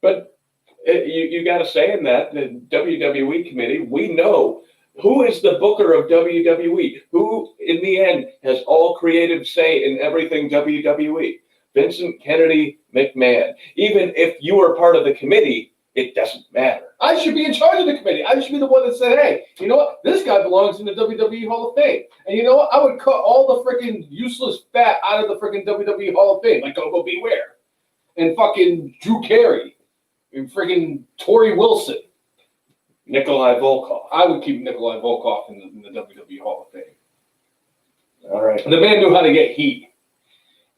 But you got to say in that the WWE committee, we know who is the booker of WWE, who in the end has all creative say in everything WWE. Vincent Kennedy McMahon. Even if you are part of the committee, it doesn't matter. I should be in charge of the committee. I should be the one that said, hey, you know what? This guy belongs in the WWE Hall of Fame. And you know what? I would cut all the freaking useless fat out of the freaking WWE Hall of Fame, like Go Beware, and fucking Drew Carey, and freaking Tori Wilson. Nikolai Volkov. I would keep Nikolai Volkov in the WWE Hall of Fame. All right. The man knew how to get heat.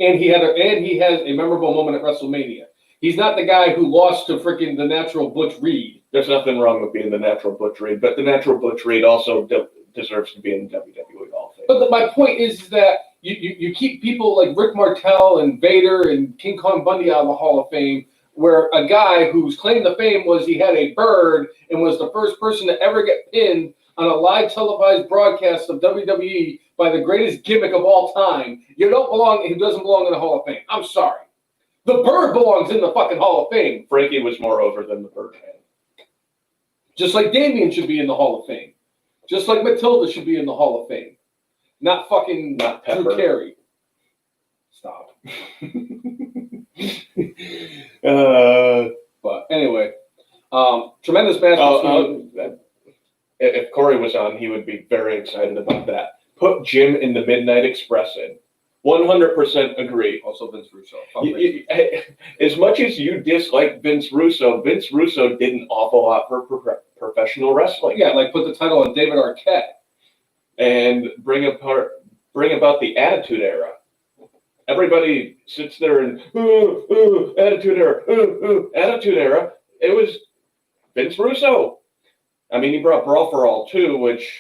And he has a memorable moment at WrestleMania. He's not the guy who lost to freaking the Natural Butch Reed. There's nothing wrong with being the Natural Butch Reed, but the Natural Butch Reed also deserves to be in the WWE Hall of Fame. But my point is that you keep people like Rick Martel and Vader and King Kong Bundy out of the Hall of Fame, where a guy whose claim to fame was he had a bird and was the first person to ever get pinned on a live televised broadcast of WWE by the greatest gimmick of all time. You don't belong. He doesn't belong in the Hall of Fame. I'm sorry. The bird belongs in the fucking Hall of Fame. Frankie was more over than the Birdman. Just like Damien should be in the Hall of Fame. Just like Matilda should be in the Hall of Fame. Not fucking Not Drew Pepper. Carey. Stop. But anyway, tremendous match between. If Corey was on, he would be very excited about that. Put Jim in the Midnight Express in. 100% agree. Also Vince Russo. As much as you dislike Vince Russo did an awful lot for professional wrestling. Yeah, like put the title on David Arquette. And bring about the Attitude Era. Everybody sits there and Attitude Era, Attitude Era. It was Vince Russo. I mean, he brought Brawl for All too, which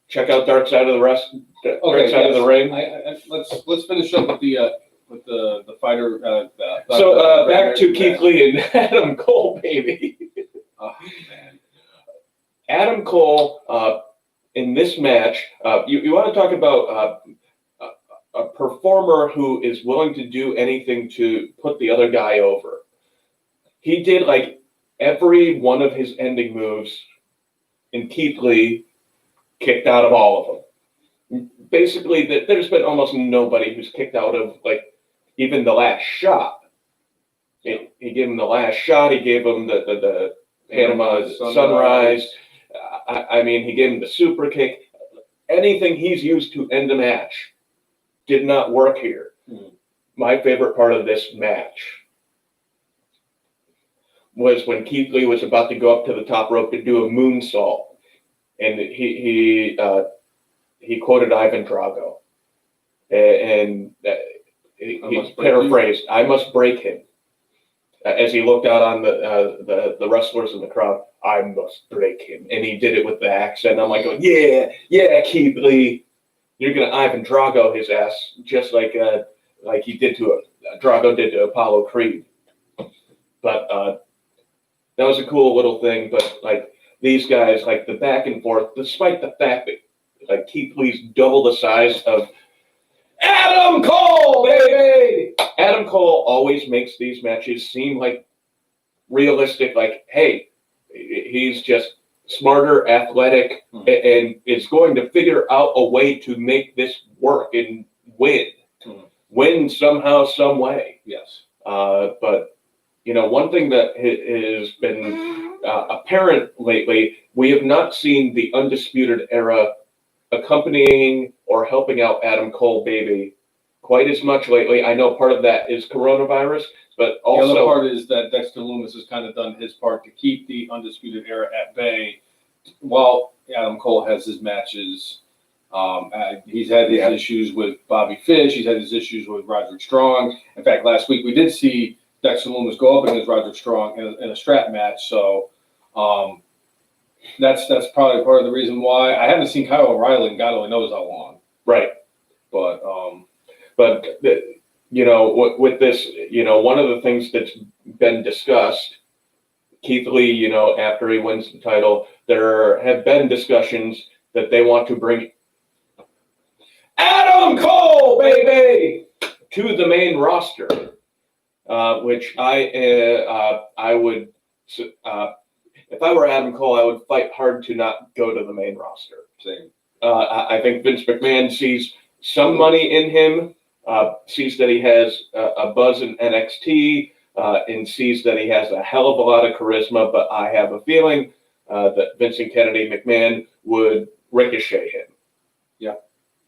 check out Dark Side of the Ring. Let's finish up with the fighter. Back to Keith Lee and Adam Cole, baby. Oh man, Adam Cole in this match. You want to talk about a performer who is willing to do anything to put the other guy over. He did like every one of his ending moves, and Keith Lee kicked out of all of them. Basically, there's been almost nobody who's kicked out of like even the last shot. He gave him the last shot. He gave him the Panama Sunrise. I mean, he gave him the super kick. Anything he's used to end a match did not work here. My favorite part of this match was when Keith Lee was about to go up to the top rope to do a moonsault, and he quoted Ivan Drago, and he paraphrased, "I must break him," as he looked out on the wrestlers in the crowd. "I must break him," and he did it with the accent. I'm like, yeah, Keith Lee, you're gonna Ivan Drago his ass, just like he did to Drago did to Apollo Creed. But that was a cool little thing. But like these guys, like the back and forth, despite the fact that like Keith Lee's double the size of Adam Cole, baby. Adam Cole always makes these matches seem like realistic. Like, hey, he's just smarter, athletic, and is going to figure out a way to make this work and win somehow, some way. Yes. But one thing that has been apparent lately, we have not seen the Undisputed Era accompanying or helping out Adam Cole BayBay quite as much lately. I know part of that is coronavirus, but also the other part is that Dexter Lumis has kind of done his part to keep the Undisputed Era at bay while Adam Cole has his matches. He's had his issues with Bobby Fish. He's had his issues with Roderick Strong. In fact, last week we did see Dexter Lumis go up against Roderick Strong in a strap match. So that's probably part of the reason why I haven't seen Kyle O'Reilly in God only knows how long. Right. But with this, one of the things that's been discussed, Keith Lee, after he wins the title, there have been discussions that they want to bring Adam Cole, baby, to the main roster, which I would, if I were Adam Cole, I would fight hard to not go to the main roster. Same. I think Vince McMahon sees some money in him, sees that he has a buzz in NXT, and sees that he has a hell of a lot of charisma, but I have a feeling that Vincent Kennedy McMahon would ricochet him. Yeah.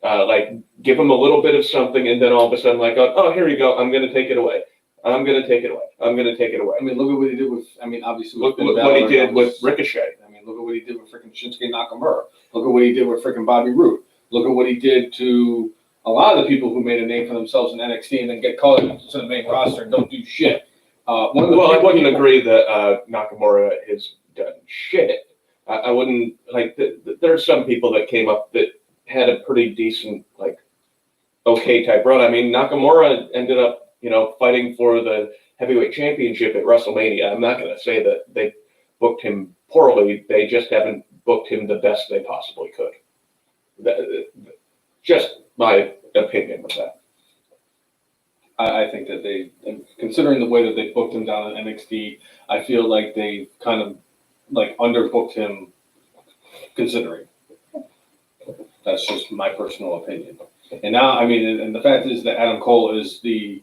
Like, give him a little bit of something, and then all of a sudden, like, oh, here you go, I'm going to take it away. I'm going to take it away. I'm going to take it away. I mean, look at what he did with, obviously, look what he did with Ricochet. I mean, look at what he did with freaking Shinsuke Nakamura. Look at what he did with freaking Bobby Roode. Look at what he did to a lot of the people who made a name for themselves in NXT and then get called to the main roster and don't do shit. I wouldn't agree that Nakamura has done shit. I wouldn't, like, there are some people that came up that had a pretty decent, like, okay type run. I mean, Nakamura ended up, fighting for the heavyweight championship at WrestleMania. I'm not going to say that they booked him poorly. They just haven't booked him the best they possibly could. Just my opinion with that. I think that they, considering the way that they booked him down in NXT, I feel like they kind of like underbooked him. Considering, that's just my personal opinion. And now, I mean, and the fact is that Adam Cole is the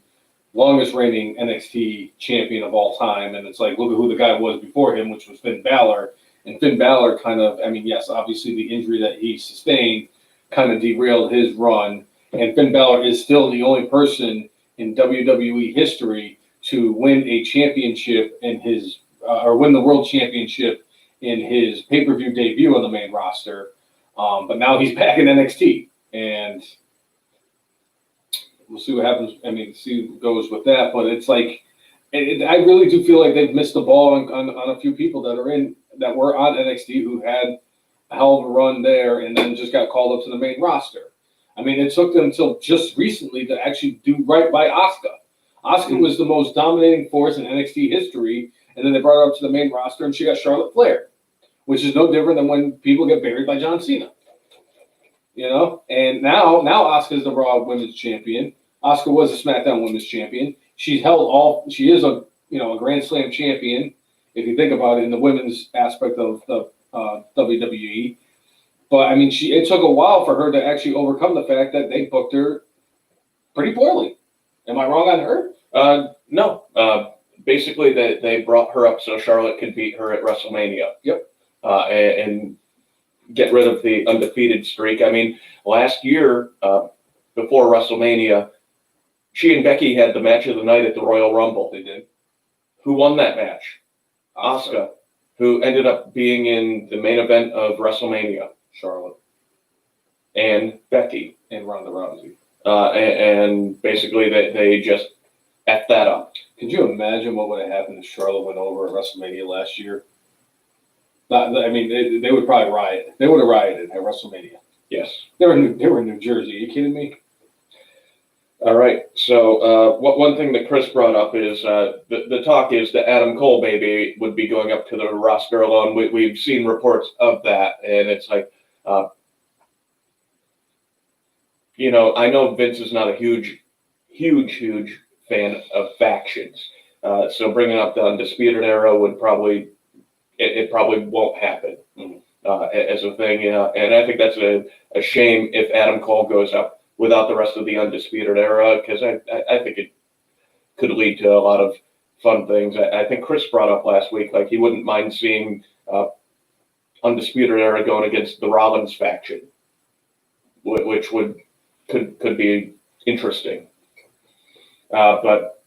longest reigning NXT champion of all time, and it's like, look at who the guy was before him, which was Finn Balor. And Finn Balor kind of, I mean, yes, obviously the injury that he sustained kind of derailed his run. And Finn Balor is still the only person in WWE history to win a championship in his, or win the world championship in his pay-per-view debut on the main roster. But now he's back in NXT. And we'll see what happens. I mean, see what goes with that. But it's like, I really do feel like they've missed the ball on a few people that were on NXT who had a hell of a run there and then just got called up to the main roster. I mean, it took them until just recently to actually do right by Asuka. Asuka was the most dominating force in NXT history, and then they brought her up to the main roster, and she got Charlotte Flair, which is no different than when people get buried by John Cena. And now Asuka's the Raw Women's Champion. Asuka was a SmackDown Women's Champion. She is a Grand Slam champion, if you think about it, in the women's aspect of the WWE. But I mean, it took a while for her to actually overcome the fact that they booked her pretty poorly. Am I wrong on her? No. Basically, they brought her up so Charlotte could beat her at WrestleMania. Yep. And get rid of the undefeated streak. I mean, last year, before WrestleMania, she and Becky had the match of the night at the Royal Rumble. They did. Who won that match? Asuka, who ended up being in the main event of WrestleMania. Charlotte. And Becky. And Ronda Rousey. And basically, they just F that up. Could you imagine what would have happened if Charlotte went over at WrestleMania last year? I mean, they would probably riot. They would have rioted at WrestleMania. Yes. They were in New Jersey. Are you kidding me? All right. So one thing that Chris brought up is the talk is that Adam Cole BayBay would be going up to the roster alone. We've seen reports of that, and it's like, I know Vince is not a huge fan of factions. So bringing up the Undisputed Era would probably won't happen as a thing. And I think that's a shame if Adam Cole goes up without the rest of the Undisputed Era, because I think it could lead to a lot of fun things. I think Chris brought up last week, like he wouldn't mind seeing Undisputed Era going against the Rollins faction, which could be interesting. But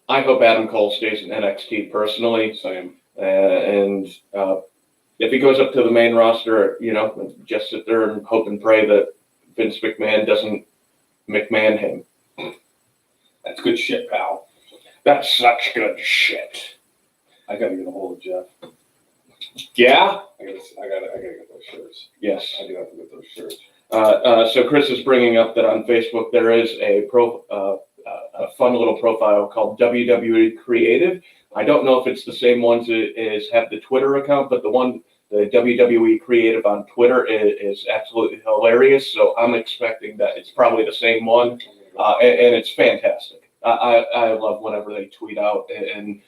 I hope Adam Cole stays in NXT personally. Same. And if he goes up to the main roster, just sit there and hope and pray that Vince McMahon doesn't McMahon him. That's good shit, pal. That's such good shit. I gotta get a hold of Jeff. Yeah? I gotta get those shirts. Yes. I do have to get those shirts. So Chris is bringing up that on Facebook there is a fun little profile called WWE Creative. I don't know if it's the same ones as have the Twitter account, but the WWE Creative on Twitter is absolutely hilarious. So I'm expecting that it's probably the same one, and it's fantastic. I love whenever they tweet out, and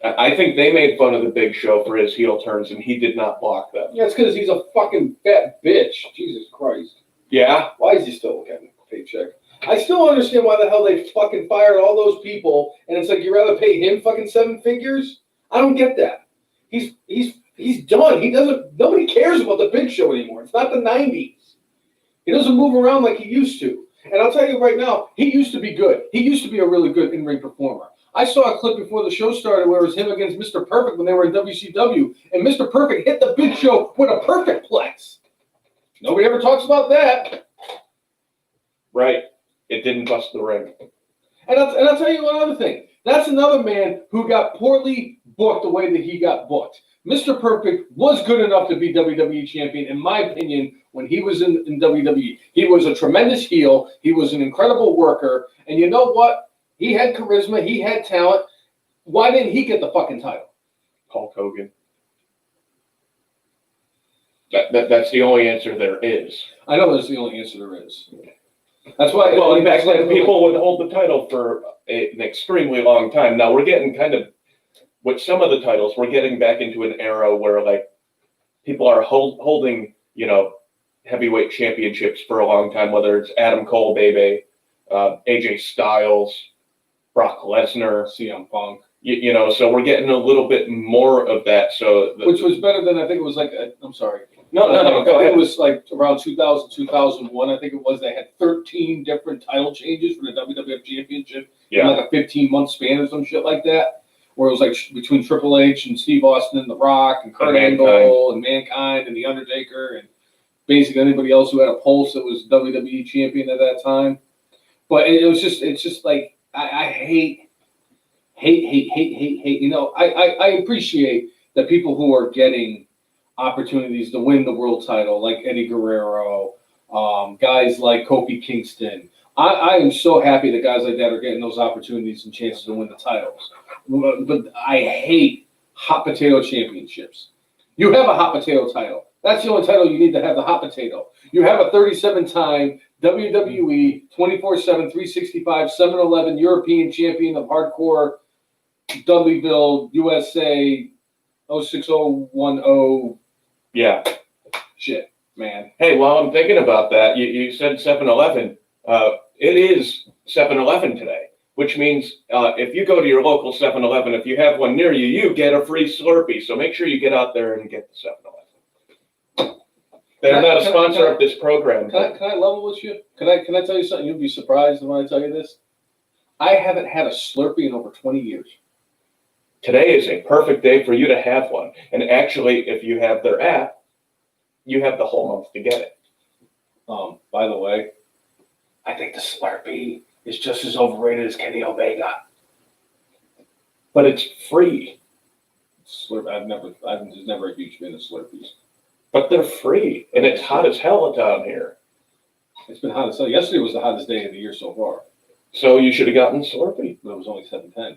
I think they made fun of the Big Show for his heel turns, and he did not block them. Yeah, it's because he's a fucking fat bitch. Jesus Christ. Yeah? Why is he still getting a paycheck? I still don't understand why the hell they fucking fired all those people, and it's like you'd rather pay him fucking 7 figures? I don't get that. He's done. Nobody cares about the Big Show anymore. It's not the 90s. He doesn't move around like he used to. And I'll tell you right now, he used to be good. He used to be a really good in-ring performer. I saw a clip before the show started where it was him against Mr. Perfect when they were in WCW, and Mr. Perfect hit the Big Show with a perfect plex. Nobody ever talks about that. Right. It didn't bust the ring. And I'll tell you one other thing. That's another man who got poorly booked the way that he got booked. Mr. Perfect was good enough to be WWE champion, in my opinion, when he was in WWE. He was a tremendous heel. He was an incredible worker. And you know what? He had charisma. He had talent. Why didn't he get the fucking title? Hulk Hogan. That's the only answer there is. I know that's the only answer there is. That's why. Well, in fact, people would hold the title for an extremely long time. Now we're getting kind of, with some of the titles, we're getting back into an era where like people are holding, heavyweight championships for a long time. Whether it's Adam Cole, BayBay, AJ Styles, Brock Lesnar, CM Punk. So we're getting a little bit more of that. So which was better than, I think it was like, I'm sorry. No, go ahead. It was like around 2000, 2001, I think it was. They had 13 different title changes for the WWF Championship in like a 15-month span or some shit like that, where it was like between Triple H and Steve Austin and The Rock and Kurt Angle and Mankind and The Undertaker and basically anybody else who had a pulse that was WWE champion at that time. But it's just like, I hate. I appreciate that people who are getting opportunities to win the world title, like Eddie Guerrero, guys like Kofi Kingston. I am so happy that guys like that are getting those opportunities and chances to win the titles. But I hate hot potato championships. You have a hot potato title. That's the only title you need to have, the hot potato. You have a 37-time WWE 24/7, 365, 7-Eleven European champion of hardcore Dudleyville, USA 06010. Yeah. Shit, man. Hey, while I'm thinking about that, you said 7-Eleven. It is 7-Eleven today, which means if you go to your local 7-Eleven, if you have one near you, you get a free Slurpee. So make sure you get out there and get the 7-Eleven. They're not a sponsor of this program. Can I level with you? Can I tell you something? You'll be surprised when I tell you this. I haven't had a Slurpee in over 20 years. Today is a perfect day for you to have one. And actually, if you have their app, you have the whole month to get it. By the way, I think the Slurpee is just as overrated as Kenny Omega. But it's free. I'm just never a huge fan of Slurpees. But they're free, and it's hot as hell down here. It's been hot as hell. Yesterday was the hottest day of the year so far. So you should have gotten Slurpee. But it was only 7:10.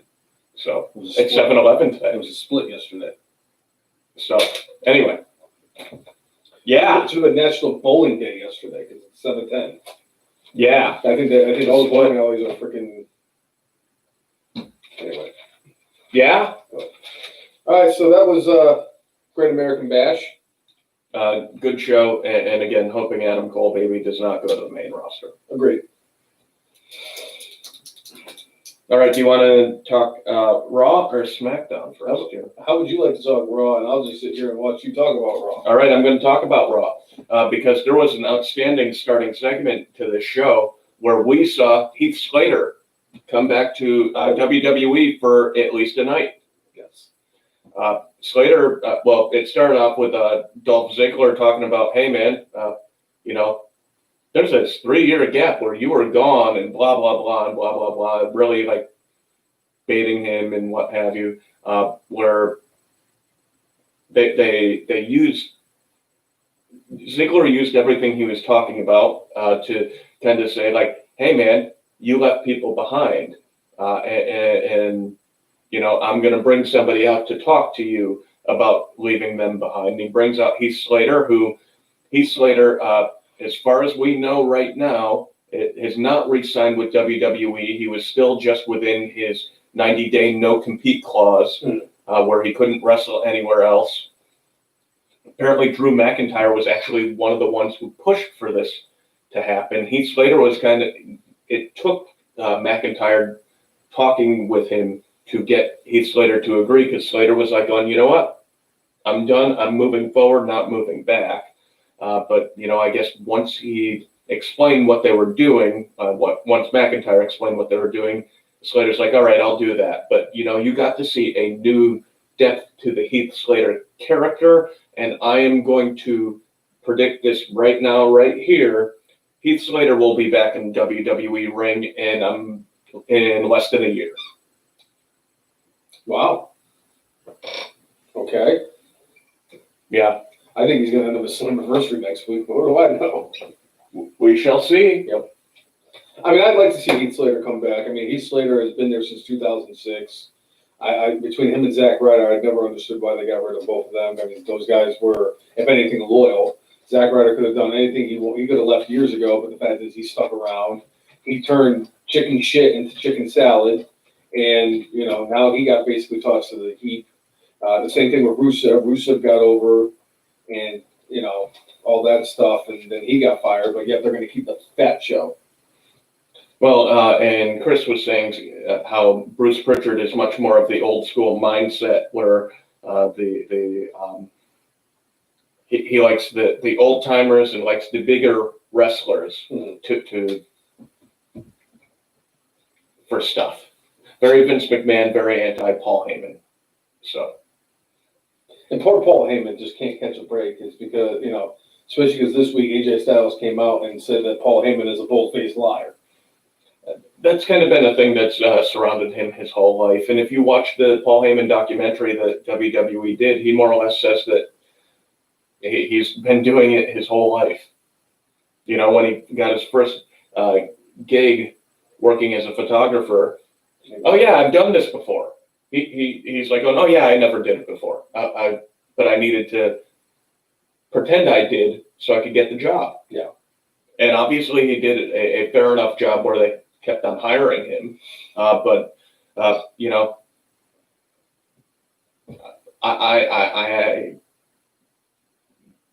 So it's 7-Eleven today. It was a split yesterday. So anyway, yeah. To a National Bowling Day yesterday because it's 7:10. Yeah, I think all the bowling alleys are freaking. Anyway. Yeah. All right, so that was Great American Bash. Good show, and again, hoping Adam Cole BayBay does not go to the main roster. Agreed. All right, do you want to talk Raw or SmackDown first? How would you like to talk Raw? And I'll just sit here and watch you talk about Raw. All right, I'm going to talk about Raw because there was an outstanding starting segment to this show where we saw Heath Slater come back to WWE for at least a night. Yes. Slater, it started off with Dolph Ziggler talking about, hey, man, there's this 3-year gap where you were gone and blah, blah, blah, and blah, blah, blah, really like baiting him and what have you, where they used, Ziggler used everything he was talking about to kind of say like, hey, man, you left people behind and I'm going to bring somebody out to talk to you about leaving them behind. And he brings out Heath Slater, as far as we know right now, has not re-signed with WWE. He was still just within his 90-day no-compete clause where he couldn't wrestle anywhere else. Apparently, Drew McIntyre was actually one of the ones who pushed for this to happen. Heath Slater was it took McIntyre talking with him to get Heath Slater to agree because Slater was like, you know what? I'm done. I'm moving forward, not moving back. But I guess once he explained what they were doing, once McIntyre explained what they were doing, Slater's like, all right, I'll do that. But, you got to see a new depth to the Heath Slater character, and I am going to predict this right now, right here. Heath Slater will be back in WWE ring in less than a year. Wow. Okay. Yeah. I think he's going to end up with some anniversary next week, but what do I know? We shall see. Yep. I mean, I'd like to see Heath Slater come back. I mean, Heath Slater has been there since 2006. Between him and Zack Ryder, I've never understood why they got rid of both of them. I mean, those guys were, if anything, loyal. Zack Ryder could have done anything he could have left years ago, but the fact is he stuck around. He turned chicken shit into chicken salad, and now he got basically tossed to the heap. The same thing with Rusev. Rusev got over, and all that stuff, and then he got fired. But yet they're going to keep the Fat Show. Well, and Chris was saying how Bruce Pritchard is much more of the old school mindset, where he likes the old timers and likes the bigger wrestlers for stuff. Very Vince McMahon, very anti Paul Heyman. So, and poor Paul Heyman just can't catch a break. It's because especially because this week AJ Styles came out and said that Paul Heyman is a bold-faced liar. That's kind of been a thing that's surrounded him his whole life. And if you watch the Paul Heyman documentary that WWE did, he more or less says that he's been doing it his whole life. When he got his first gig working as a photographer, oh yeah, I've done this before. He's like, oh yeah, I never did it before. But I needed to pretend I did so I could get the job. Yeah. And obviously he did a fair enough job where they kept on hiring him. But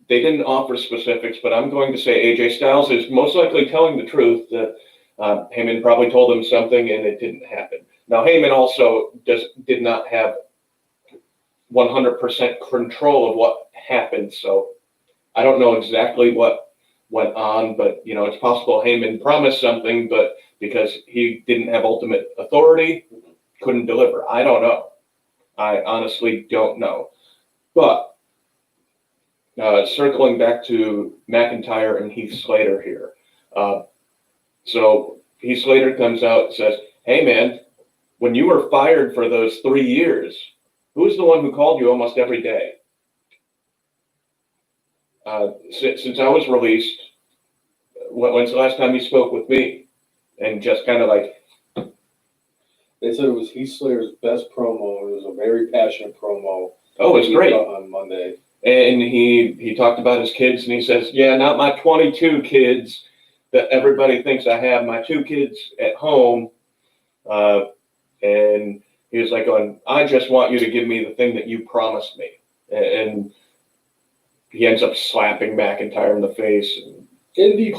they didn't offer specifics, but I'm going to say AJ Styles is most likely telling the truth that Heyman probably told him something and it didn't happen. Now, Heyman also did not have 100% control of what happened, so I don't know exactly what went on, but it's possible Heyman promised something, but because he didn't have ultimate authority, couldn't deliver. I don't know. I honestly don't know. But circling back to McIntyre and Heath Slater here. So Heath Slater comes out and says, hey man, when you were fired for those 3 years, who's the one who called you almost every day? Since I was released, when's the last time you spoke with me? And just kind of like... They said it was Heath Slater's best promo. It was a very passionate promo. Oh, it's great. On Monday. And he talked about his kids, and he says, yeah, not my 22 kids that everybody thinks I have. My 2 kids at home. And he was like, I just want you to give me the thing that you promised me. And he ends up slapping McIntyre in the face. And Indie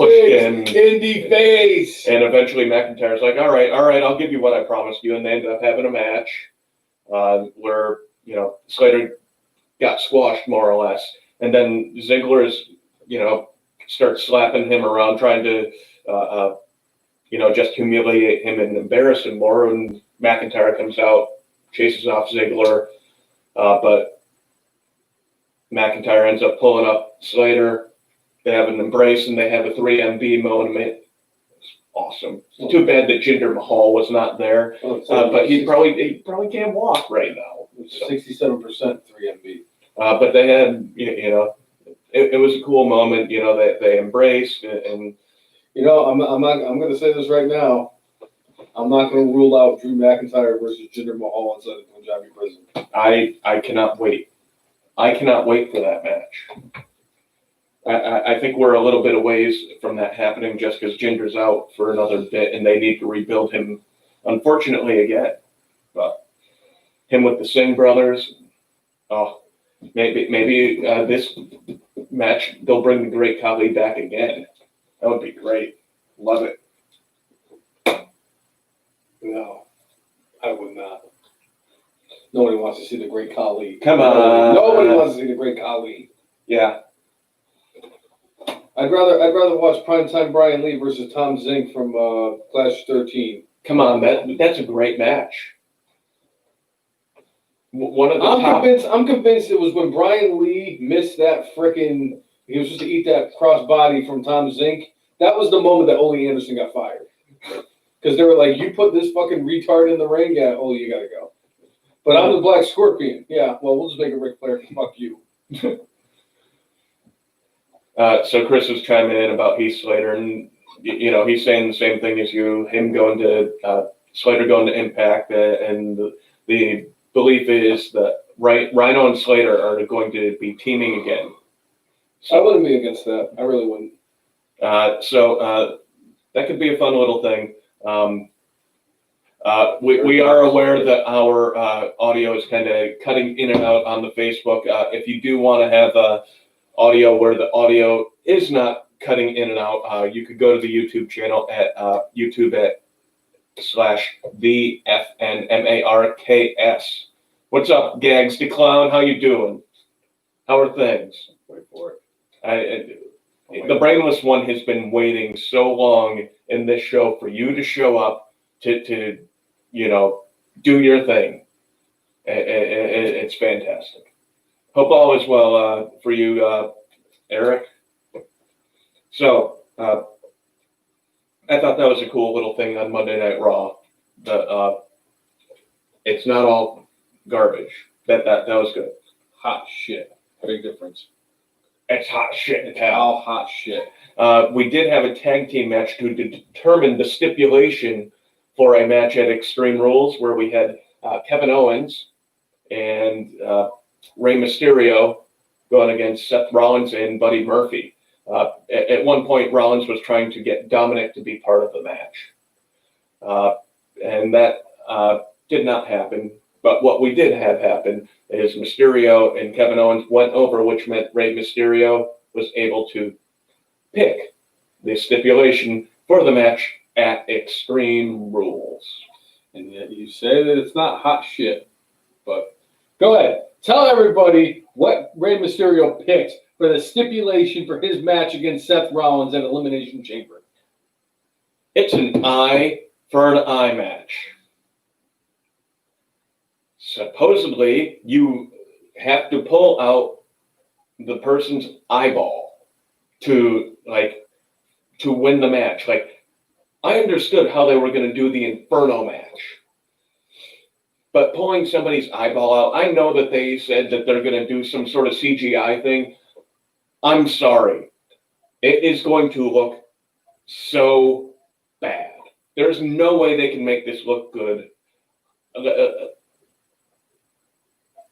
face. And eventually McIntyre's like, all right, I'll give you what I promised you. And they ended up having a match where, Slater got squashed more or less. And then Ziggler is, starts slapping him around, trying to, just humiliate him and embarrass him more. And McIntyre comes out, chases off Ziggler. But McIntyre ends up pulling up Slater. They have an embrace and they have a 3MB moment. It's awesome. It's too bad that Jinder Mahal was not there, but he probably can't walk right now. 67% 3MB. But they had, it was a cool moment. They embraced and. I'm going to say this right now. I'm not going to rule out Drew McIntyre versus Jinder Mahal inside the Punjabi prison. I cannot wait. I cannot wait for that match. I think we're a little bit a ways from that happening just because Jinder's out for another bit and they need to rebuild him, unfortunately, again. But him with the Singh brothers, maybe this match, they'll bring the Great Khali back again. That would be great. Love it. No, I would not. Nobody wants to see the Great Khali. Come on. Nobody wants to see the Great Khali. Yeah. I'd rather watch Primetime Brian Lee versus Tom Zink from Clash 13. Come on, that's a great match. One of the I'm convinced it was when Brian Lee missed that frickin'. He was supposed to eat that crossbody from Tom Zink. That was the moment that Ole Anderson got fired. Because they were like, you put this fucking retard in the ring? Yeah, Ole, you gotta go. But I'm the Black Scorpion. Yeah, well, we'll just make it Ric Flair. Fuck you. So Chris was chiming in about Heath Slater, and he's saying the same thing as you. Him going to Slater going to Impact, and the belief is that Rhino and Slater are going to be teaming again. So I wouldn't be against that. I really wouldn't. So that could be a fun little thing. We are aware that our audio is kind of cutting in and out on the Facebook. If you do want to have audio where the audio is not cutting in and out, you could go to the YouTube channel at YouTube.com/TheFNMARKS. What's up, Gags the Clown? How you doing? How are things? Wait for it. The Brainless One has been waiting so long in this show for you to show up to do your thing. It's fantastic. Hope all is well for you, Eric. So I thought that was a cool little thing on Monday Night Raw. That it's not all garbage. That was good. Hot shit. Big difference. It's hot shit, It's all hot shit. We did have a tag team match to determine the stipulation for a match at Extreme Rules, where we had Kevin Owens and Rey Mysterio going against Seth Rollins and Buddy Murphy. At one point, Rollins was trying to get Dominic to be part of the match. And that did not happen. But what we did have happen is Mysterio and Kevin Owens went over, which meant Rey Mysterio was able to pick the stipulation for the match at Extreme Rules. And yet you say that it's not hot shit. But go ahead. Tell everybody what Rey Mysterio picked for the stipulation for his match against Seth Rollins at Elimination Chamber. It's an eye for an eye match. Supposedly, you have to pull out the person's eyeball to win the match. Like, I understood how they were going to do the Inferno match. But pulling somebody's eyeball out, I know that they said that they're going to do some sort of CGI thing. I'm sorry. It is going to look so bad. There's no way they can make this look good.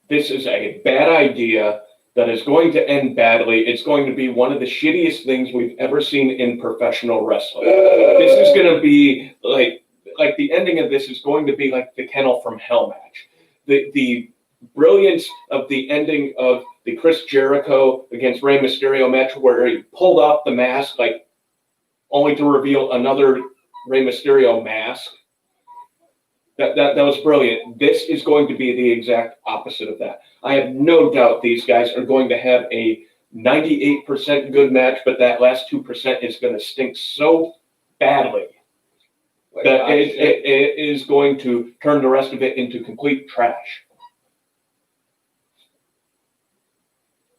This is a bad idea that is going to end badly. It's going to be one of the shittiest things we've ever seen in professional wrestling. This is going to be like the ending of this is going to be like the Kennel from Hell match. The brilliance of the ending of the Chris Jericho against Rey Mysterio match, where he pulled off the mask, like only to reveal another Rey Mysterio mask. That was brilliant. This is going to be the exact opposite of that. I have no doubt these guys are going to have a 98% good match, but that last 2% is going to stink so badly that it is going to turn the rest of it into complete trash.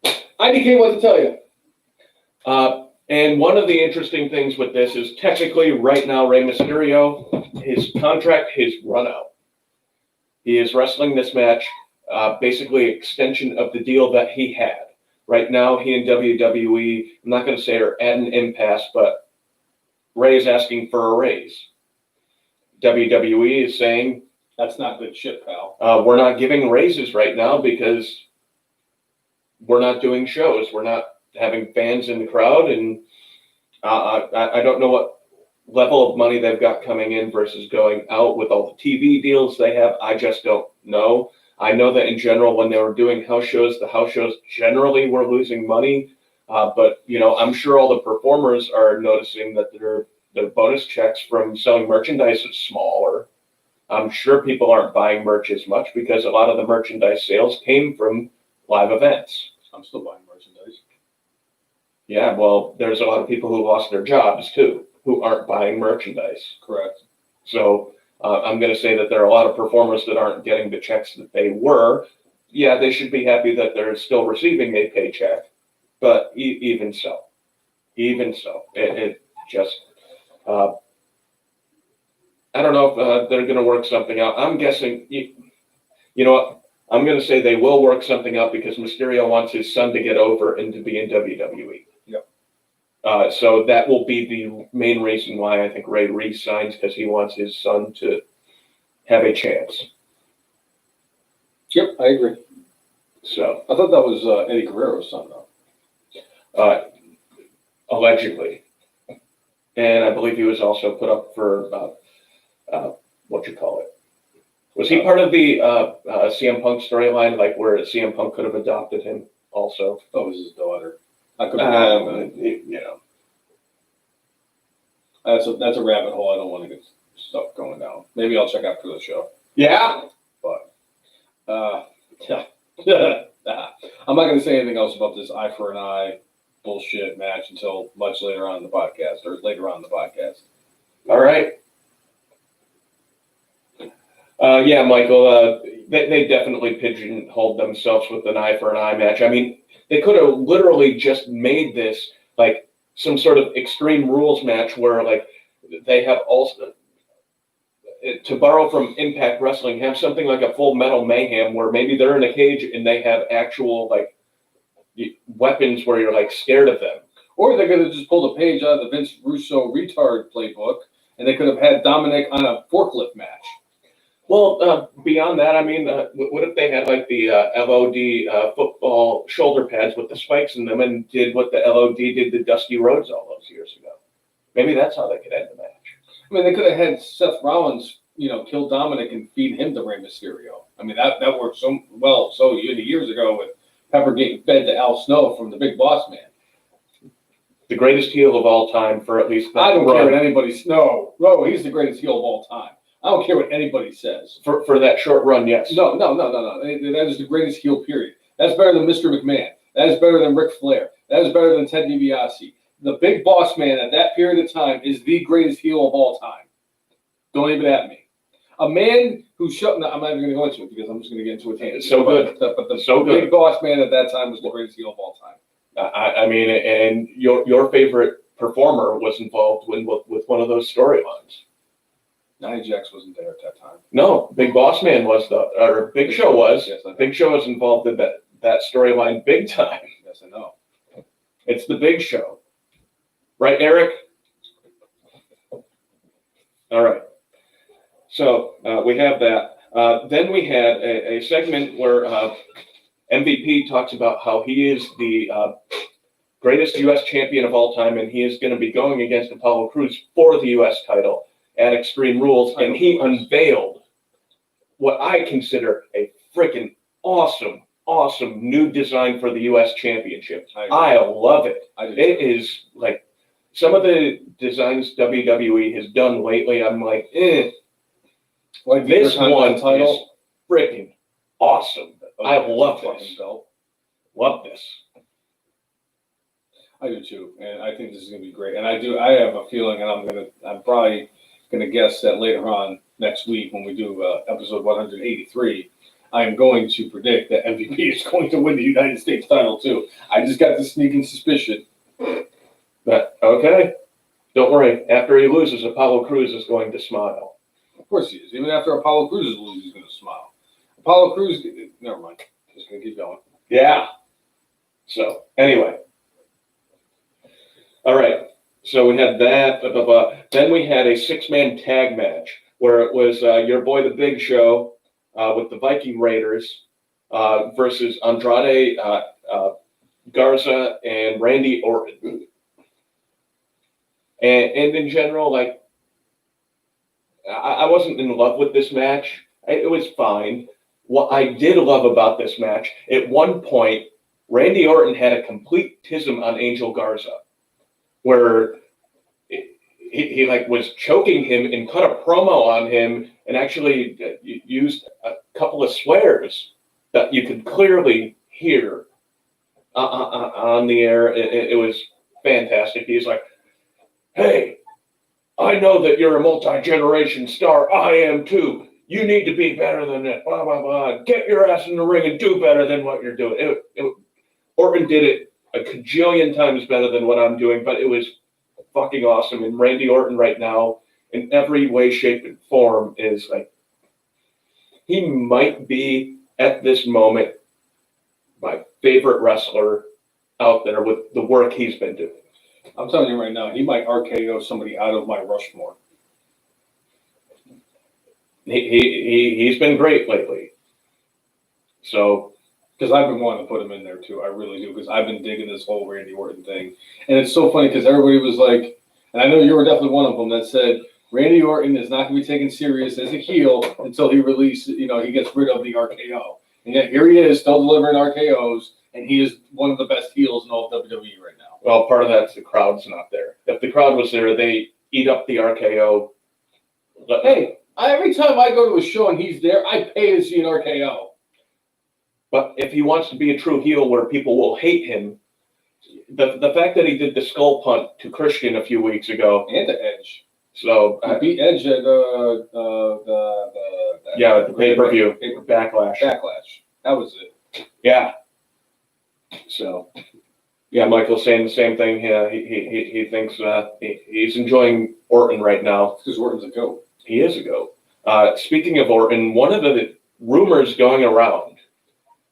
IDK, what to tell you? And one of the interesting things with this is technically right now, Rey Mysterio, his contract has run out. He is wrestling this match, basically extension of the deal that he had. Right now, he and WWE, I'm not going to say are at an impasse, but Rey is asking for a raise. WWE is saying, that's not good shit, pal. We're not giving raises right now because we're not doing shows. We're not having fans in the crowd, and I don't know what level of money they've got coming in versus going out with all the TV deals they have. I just don't know. I know that in general, when they were doing house shows, the house shows generally were losing money. But I'm sure all the performers are noticing that their bonus checks from selling merchandise is smaller. I'm sure people aren't buying merch as much because a lot of the merchandise sales came from live events. I'm still buying merchandise. Yeah, well, there's a lot of people who lost their jobs too, who aren't buying merchandise. Correct. So I'm going to say that there are a lot of performers that aren't getting the checks that they were. Yeah, they should be happy that they're still receiving a paycheck, but even so, it just, I don't know if they're going to work something out. I'm guessing You know what? I'm going to say they will work something out because Mysterio wants his son to get over and to be in WWE. Yep. So that will be the main reason why I think Ray re-signs, because he wants his son to have a chance. Yep, I agree. So I thought that was Eddie Guerrero's son, though. Allegedly. And I believe he was also put up for, what you call it? Was he part of the CM Punk storyline, like where CM Punk could have adopted him also? That was his daughter. I could be wrong. You know. That's a rabbit hole I don't want to get stuff going down. Maybe I'll check after the show. Yeah. But, yeah. I'm not going to say anything else about this eye for an eye bullshit match until much later on in the podcast, or later on in the podcast. All right. Yeah, Michael, they definitely pigeonholed themselves with an eye for an eye match. I mean, they could have literally just made this like some sort of Extreme Rules match where like they have also, to borrow from Impact Wrestling, have something like a Full Metal Mayhem where maybe they're in a cage and they have actual like weapons where you're like scared of them. Or they could have just pulled a page out of the Vince Russo retard playbook and they could have had Dominic on a forklift match. Well, beyond that, I mean, what if they had like the LOD football shoulder pads with the spikes in them and did what the LOD did to Dusty Rhodes all those years ago? Maybe that's how they could end the match. I mean, they could have had Seth Rollins, kill Dominic and feed him to Rey Mysterio. I mean, that worked so well years ago with Pepper getting fed to Al Snow from the Big Boss Man. The greatest heel of all time for at least that I don't run. care what anybody... No, he's the greatest heel of all time. I don't care what anybody says. For that short run, yes. No. That is the greatest heel, period. That's better than Mr. McMahon. That is better than Ric Flair. That is better than Ted DiBiase. The Big Boss Man at that period of time is the greatest heel of all time. Don't even at me. A man who I'm not even going to go into it because I'm just going to get into it. It's so good. But the Big Boss Man at that time was the greatest heel of all time. I mean, and your favorite performer was involved with one of those storylines. Nia Jax wasn't there at that time. No, Big Boss Man was or Big Show was. Yes, Big Show was involved in that storyline big time. Yes, I know. It's the Big Show. Right, Eric? All right. So we have that. Then we had a segment where MVP talks about how he is the greatest U.S. champion of all time, and he is going to be going against Apollo Crews for the U.S. title at Extreme Rules, and he unveiled what I consider a freaking awesome new design for the U.S. Championship. I love it. It is like some of the designs WWE has done lately. I'm like, Like this one title is freaking awesome. I love this. Love this. I do too, and I think this is going to be great. And I have a feeling, and I'm probably going to guess that later on next week when we do episode 183, I'm going to predict that MVP is going to win the United States title too. I just got this sneaking suspicion. But okay, don't worry. After he loses, Apollo Crews is going to smile. Of course he is. Even after Apollo Crews loses, he's going to smile. Apollo Crews, never mind. Just going to keep going. Yeah. So anyway, all right. So we had that. Blah, blah, blah. Then we had a 6-man tag match where it was your boy the Big Show with the Viking Raiders versus Andrade Garza and Randy Orton. And in general, like, I wasn't in love with this match. It was fine. What I did love about this match, at one point, Randy Orton had a complete tism on Angel Garza, where he like was choking him and cut a promo on him and actually used a couple of swears that you could clearly hear on the air. It was fantastic. He's like, "Hey, I know that you're a multi-generation star. I am too. You need to be better than that. Blah, blah, blah. Get your ass in the ring and do better than what you're doing." Orton did it a cajillion times better than what I'm doing, but it was fucking awesome. And Randy Orton right now, in every way, shape, and form, is like, he might be at this moment my favorite wrestler out there with the work he's been doing. I'm telling you right now, he might RKO somebody out of my Rushmore. He's been great lately. So, because I've been wanting to put him in there too. I really do, because I've been digging this whole Randy Orton thing. And it's so funny because everybody was like, and I know you were definitely one of them that said, Randy Orton is not going to be taken serious as a heel until he releases, he gets rid of the RKO. And yet here he is, still delivering RKOs, and he is one of the best heels in all of WWE right now. Well, part of that's the crowd's not there. If the crowd was there, they eat up the RKO. Hey, every time I go to a show and he's there, I pay to see an RKO. But if he wants to be a true heel where people will hate him, the fact that he did the skull punt to Christian a few weeks ago. And to Edge. So he beat Edge at the pay-per-view. Backlash. That was it. Yeah. So, yeah, Michael's saying the same thing. Yeah, he thinks he's enjoying Orton right now. Because Orton's a GOAT. He is a GOAT. Speaking of Orton, one of the rumors going around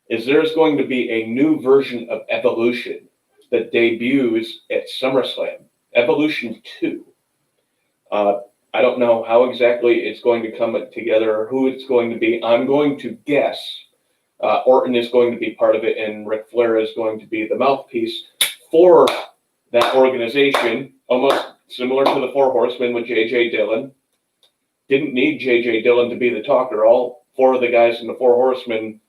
is there's going to be a new version of Evolution that debuts at SummerSlam. Evolution 2. I don't know how exactly it's going to come together or who it's going to be. I'm going to guess Orton is going to be part of it, and Ric Flair is going to be the mouthpiece for that organization, almost similar to the Four Horsemen with J.J. Dillon. Didn't need J.J. Dillon to be the talker. All four of the guys in the Four Horsemen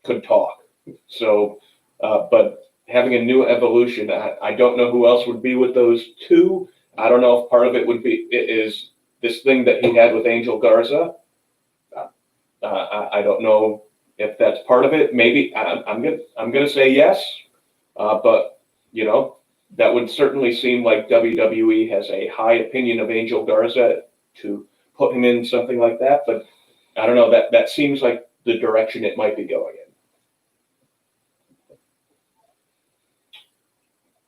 could talk. So, but having a new Evolution, I don't know who else would be with those two. I don't know if part of it is this thing that he had with Angel Garza. I don't know if that's part of it. Maybe I'm gonna say yes, but that would certainly seem like WWE has a high opinion of Angel Garza to put him in something like that. But I don't know, that seems like the direction it might be going in.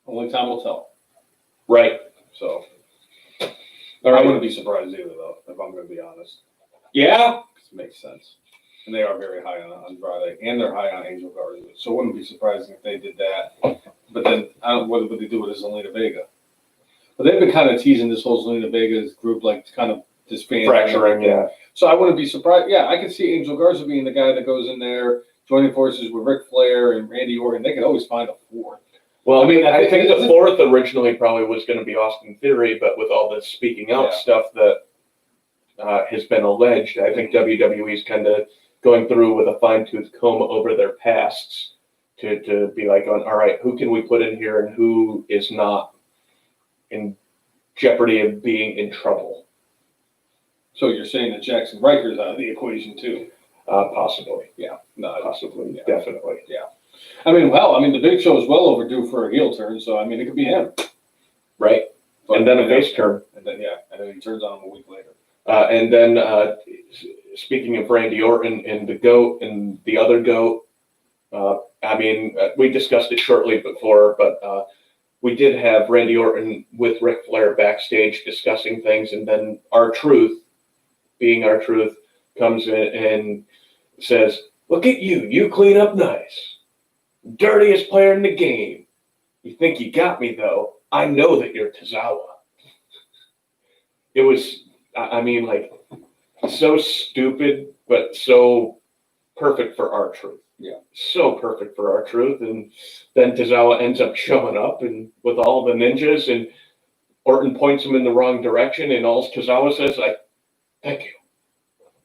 Only time will tell. Right. So, all right. I wouldn't be surprised either, though, if I'm going to be honest. Yeah. It makes sense. And they are very high on Andrade, and they're high on Angel Garza. So it wouldn't be surprising if they did that. But then, I don't know what would they do with Zelina Vega. But they've been kind of teasing this whole Zelina Vega's group, like, kind of disbanding. Fracturing, yeah. So I wouldn't be surprised. Yeah, I could see Angel Garza being the guy that goes in there, joining forces with Ric Flair and Randy Orton. They could always find a fourth. Well, I mean, I think the fourth originally probably was going to be Austin Theory, but with all this speaking out stuff that has been alleged, I think WWE is kind of going through with a fine-tooth comb over their pasts to be like, all right, who can we put in here and who is not in jeopardy of being in trouble? So you're saying that Jackson Riker's out of the equation too? Possibly. Yeah. No, possibly. Yeah. Definitely. Yeah. The Big Show is well overdue for a heel turn, so it could be him. Right. But, and then a face turn. And then he turns on him a week later. And then speaking of Randy Orton and the GOAT and the other GOAT, we discussed it shortly before, but we did have Randy Orton with Ric Flair backstage discussing things, and then R-Truth, being R-Truth, comes in and says, "Look at you, you clean up nice. Dirtiest player in the game. You think you got me, though. I know that you're Tozawa." It was, so stupid, but so perfect for R-Truth. Yeah. So perfect for R-Truth. And then Tozawa ends up showing up and with all the ninjas, and Orton points him in the wrong direction, and all Tozawa says, "Thank you,"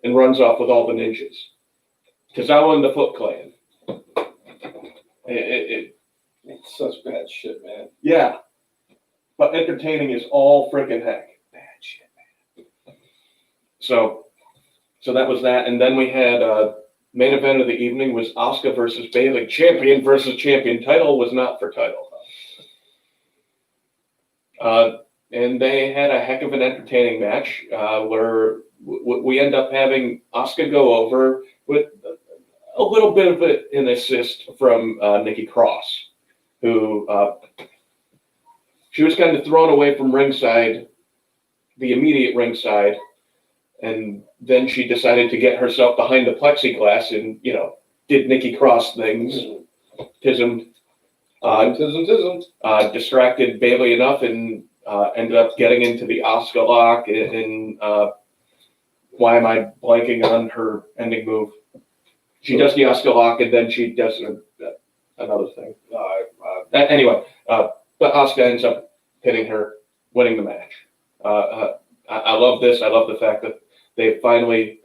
and runs off with all the ninjas. Tozawa and the Foot Clan. It's such bad shit, man. Yeah. But entertaining is all freaking heck. Bad shit, man. So that was that. And then we had main event of the evening was Asuka versus Bayley. Champion versus champion. Title was not for title. And they had a heck of an entertaining match where we end up having Asuka go over with a little bit of an assist from Nikki Cross, who she was kind of thrown away from ringside, the immediate ringside, And then she decided to get herself behind the plexiglass and, did Nikki Cross things. Tism. Distracted Bayley enough and ended up getting into the Oscar lock. And why am I blanking on her ending move? She does the Oscar lock and then she does another thing. Anyway, but Oscar ends up hitting her, winning the match. I love this. I love the fact that they finally,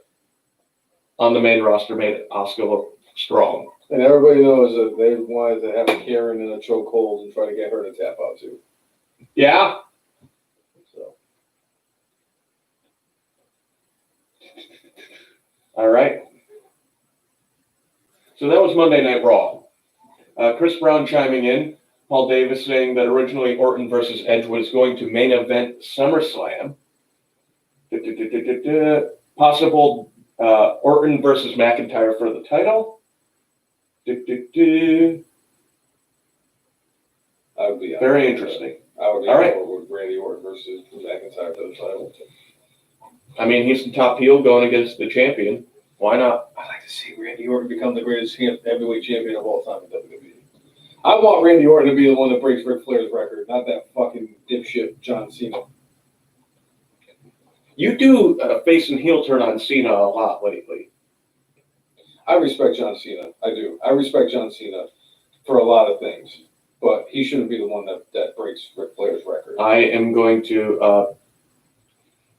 on the main roster, made Oscar look strong. And everybody knows that they wanted to have a Karen in a chokehold and try to get her to tap out too. Yeah. So. All right. So that was Monday Night Raw. Chris Brown chiming in. Paul Davis saying that originally Orton versus Edge was going to main event SummerSlam. Possible Orton versus McIntyre for the title. I would be very interesting. I would be all right with Randy Orton versus McIntyre for the title. I mean, he's the top heel going against the champion. Why not? I'd like to see Randy Orton become the greatest heavyweight champion of all time in WWE. I want Randy Orton to be the one that breaks Ric Flair's record, not that fucking dipshit John Cena. You do face and heel turn on Cena a lot lately. I respect John Cena. I do. I respect John Cena for a lot of things, but he shouldn't be the one that breaks Ric Flair's record. I am going to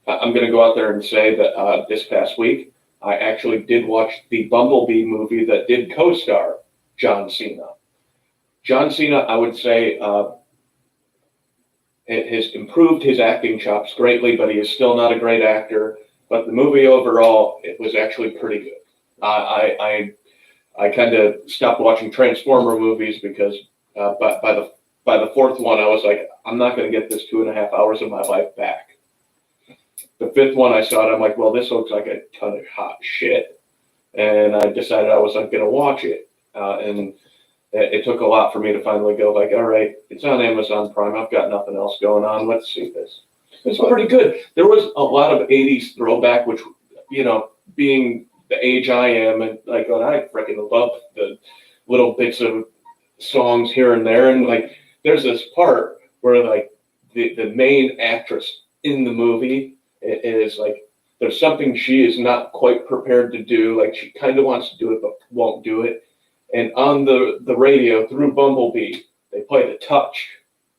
I'm going to go out there and say that this past week, I actually did watch the Bumblebee movie that did co-star John Cena. John Cena, I would say, has improved his acting chops greatly, but he is still not a great actor. But the movie overall, it was actually pretty good. I kind of stopped watching Transformer movies because by the fourth one, I was like, I'm not going to get this 2.5 hours of my life back. The fifth one I saw it, I'm like, well, this looks like a ton of hot shit. And I decided I wasn't going to watch it. And it took a lot for me to finally go like, all right, it's on Amazon Prime. I've got nothing else going on. Let's see this. It's pretty good. There was a lot of 80s throwback, which, being the age I am, and like, I freaking love the little bits of songs here and there. And like, there's this part where like the main actress in the movie is like, there's something she is not quite prepared to do. Like she kind of wants to do it, but won't do it. And on the radio through Bumblebee, they played The Touch,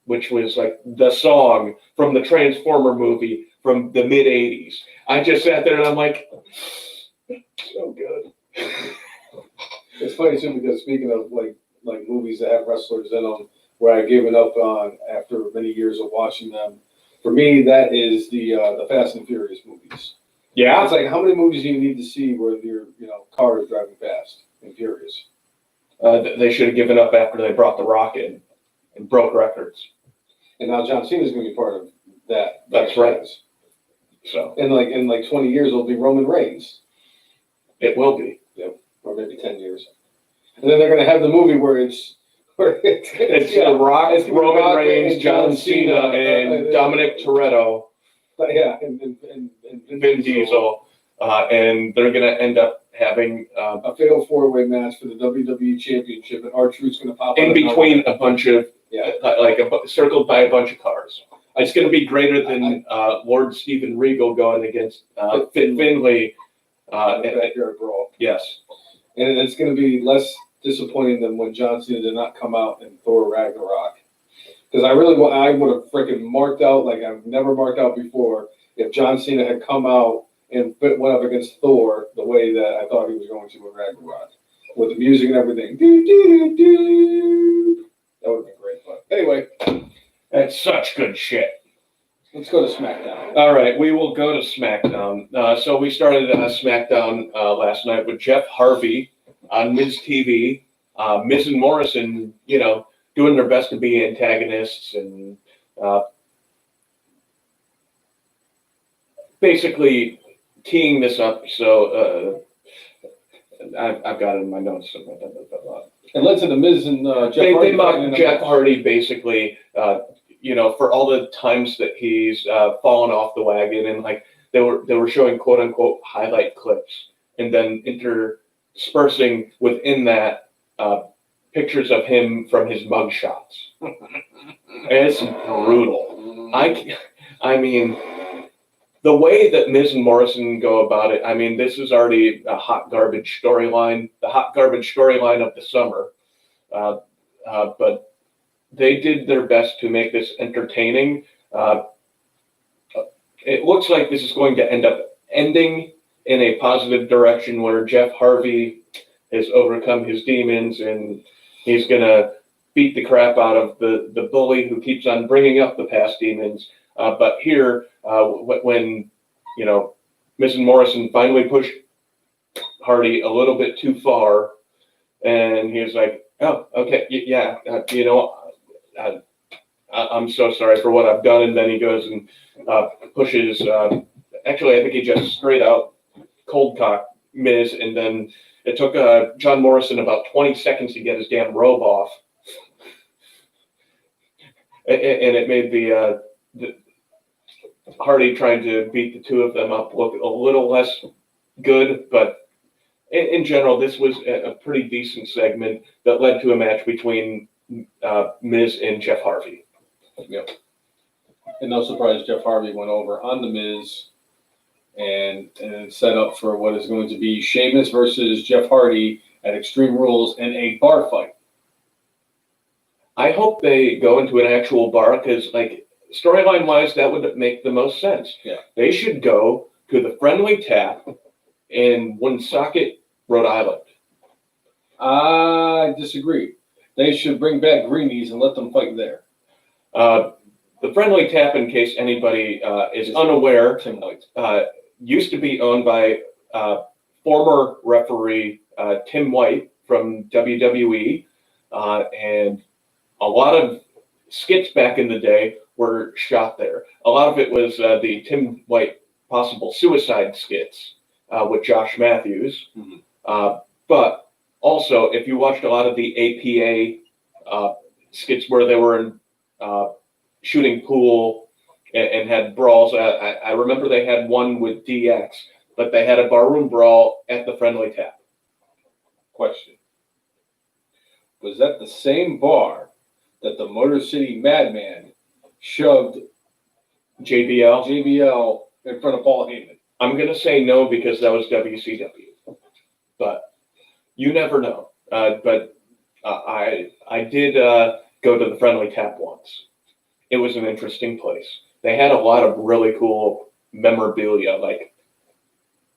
which was like the song from the Transformer movie from the mid 80s. I just sat there and I'm like, so good. It's funny too, because speaking of like movies that have wrestlers in them, where I gave it up on after many years of watching them, for me that is the Fast and Furious movies. Yeah, it's like, how many movies do you need to see where your car is driving fast and furious? They should have given up after they brought The Rock in and broke records. And now John Cena is going to be part of that. That's right. So in like 20 years, it'll be Roman Reigns. It will be. Yep. Or maybe 10 years. And then they're going to have the movie where it's The Rock, Roman Reigns, John Cena, and Dominic Toretto. Yeah, and Vin Diesel. And they're going to end up having a fatal four-way match for the WWE Championship, and R-Truth's going to pop in between a bunch of, circled by a bunch of cars. It's going to be greater than Lord Steven Regal going against Finlay. Backyard brawl. Yes. And it's going to be less disappointing than when John Cena did not come out in Thor Ragnarok. Because I would have freaking marked out like I've never marked out before if John Cena had come out and went up against Thor the way that I thought he was going to in Ragnarok. With the music and everything. That would have been great. But anyway. That's such good shit. Let's go to SmackDown. All right, we will go to SmackDown. So we started SmackDown last night with Jeff Harvey on Miz TV. Miz and Morrison, doing their best to be antagonists and basically teeing this up. So I've got it in my notes. And led to the Miz and Jeff Hardy. They mocked Jeff Hardy basically. For all the times that he's fallen off the wagon and like they were showing quote unquote highlight clips, and then interspersing within that pictures of him from his mug shots. It's brutal. I mean, the way that Miz and Morrison go about it, I mean, this is already a hot garbage storyline, the hot garbage storyline of the summer. But they did their best to make this entertaining. It looks like this is going to end up ending in a positive direction where Jeff Harvey has overcome his demons and he's going to beat the crap out of the bully who keeps on bringing up the past demons. But here, when, you know, Miz and Morrison finally pushed Hardy a little bit too far, and he was like, oh, okay, yeah, you know, I'm so sorry for what I've done. And then he goes and pushes, actually, I think he just straight out cold cock Miz, and then it took John Morrison about 20 seconds to get his damn robe off. And it made the Hardy trying to beat the two of them up look a little less good, but in general, this was a pretty decent segment that led to a match between Miz and Jeff Harvey. Yep. And no surprise, Jeff Harvey went over on the Miz and set up for what is going to be Sheamus versus Jeff Hardy at Extreme Rules in a bar fight. I hope they go into an actual bar because, like, storyline wise, that would make the most sense. Yeah. They should go to the Friendly Tap in Woonsocket, Rhode Island. I disagree. They should bring back Greenies and let them fight there. The Friendly Tap, in case anybody is unaware, Tim White. used to be owned by former referee Tim White from WWE, and a lot of skits back in the day were shot there. A lot of it was the Tim White possible suicide skits with Josh Matthews. Mm-hmm. But also, if you watched a lot of the APA skits where they were shooting pool and had brawls, I remember they had one with DX, but they had a barroom brawl at the Friendly Tap. Question. Was that the same bar that the Motor City Madman shoved JBL in front of Paul Heyman? I'm going to say no because that was WCW. But you never know. But I did go to the Friendly Tap once. It was an interesting place. They had a lot of really cool memorabilia,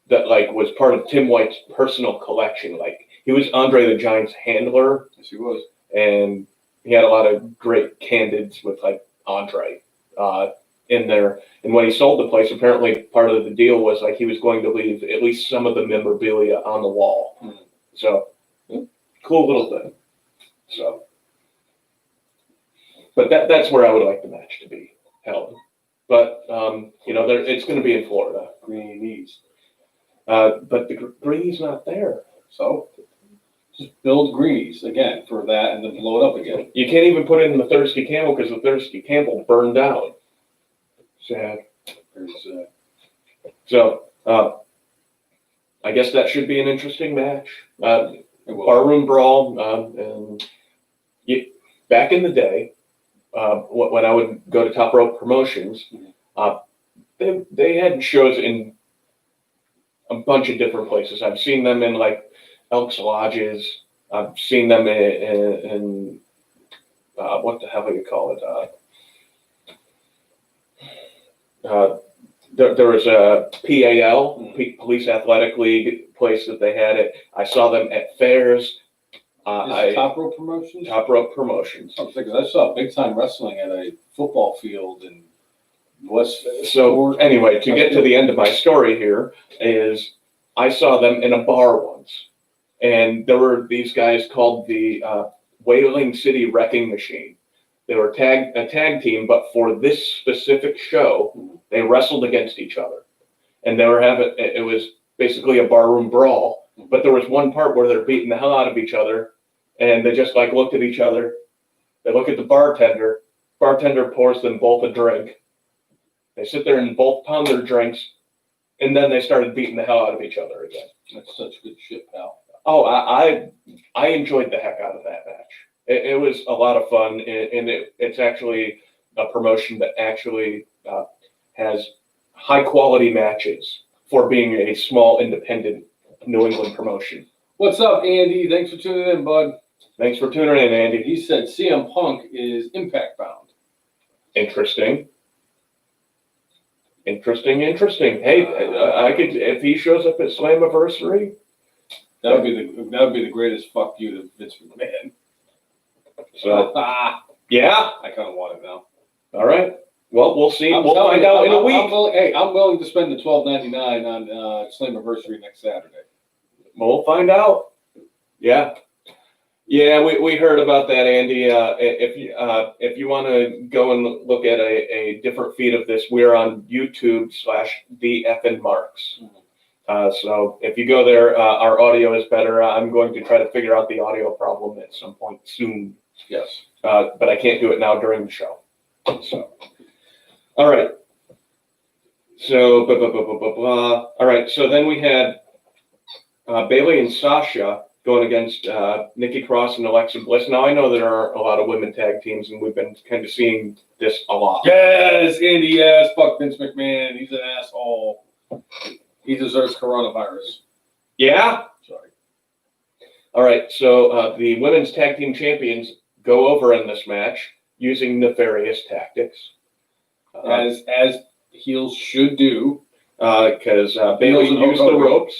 that was part of Tim White's personal collection. Like, he was Andre the Giant's handler. Yes, he was. And he had a lot of great candids with Andre in there. And when he sold the place, apparently part of the deal was he was going to leave at least some of the memorabilia on the wall. Mm-hmm. So cool little thing. So, but that's where I would like the match to be held. But it's going to be in Florida. Greenies. But the Greenie's not there. So just build Greenies again for that and then blow it up again. You can't even put it in the Thirsty Camel because the Thirsty Camel burned down. Sad. Very sad. So I guess that should be an interesting match. Barroom brawl. And back in the day, when I would go to Top Rope Promotions, they had shows in a bunch of different places. I've seen them in Elks Lodges. I've seen them in what the hell do you call it? There was a PAL, Police Athletic League place that they had it. I saw them at fairs. Top Rope Promotions? Top Rope Promotions. I saw big time wrestling at a football field in West. So anyway, to get to the end of my story here is I saw them in a bar once. And there were these guys called the Whaling City Wrecking Machine. They were a tag team, but for this specific show, they wrestled against each other. And it was basically a barroom brawl. But there was one part where they're beating the hell out of each other, and they just looked at each other. They look at the bartender. Bartender pours them both a drink. They sit there and both pound their drinks, and then they started beating the hell out of each other again. That's such good shit, pal. Oh, I enjoyed the heck out of that match. It was a lot of fun, and it's actually a promotion that actually has high quality matches for being a small independent New England promotion. What's up, Andy? Thanks for tuning in, bud. Thanks for tuning in, Andy. He said CM Punk is Impact bound. Interesting. Hey, I could if he shows up at Slammiversary. That would be the greatest fuck you to Vince McMahon. So yeah, I kind of want it now. All right. Well, we'll see. We'll find out in a week. I'm willing to spend the $12.99 on Slammiversary next Saturday. We'll find out. Yeah. Yeah, we heard about that, Andy. If you want to go and look at a different feed of this, we're on YouTube/TheFNMarks. So if you go there, our audio is better. I'm going to try to figure out the audio problem at some point soon. Yes. But I can't do it now during the show. So, all right. So, all right. So then we had Bayley and Sasha going against Nikki Cross and Alexa Bliss. Now, I know there are a lot of women tag teams, and we've been kind of seeing this a lot. Yes, Andy, yes. Fuck Vince McMahon. He's an asshole. He deserves coronavirus. Yeah? Sorry. All right, so the women's tag team champions go over in this match using nefarious tactics. As heels should do. Because Bayley used the ropes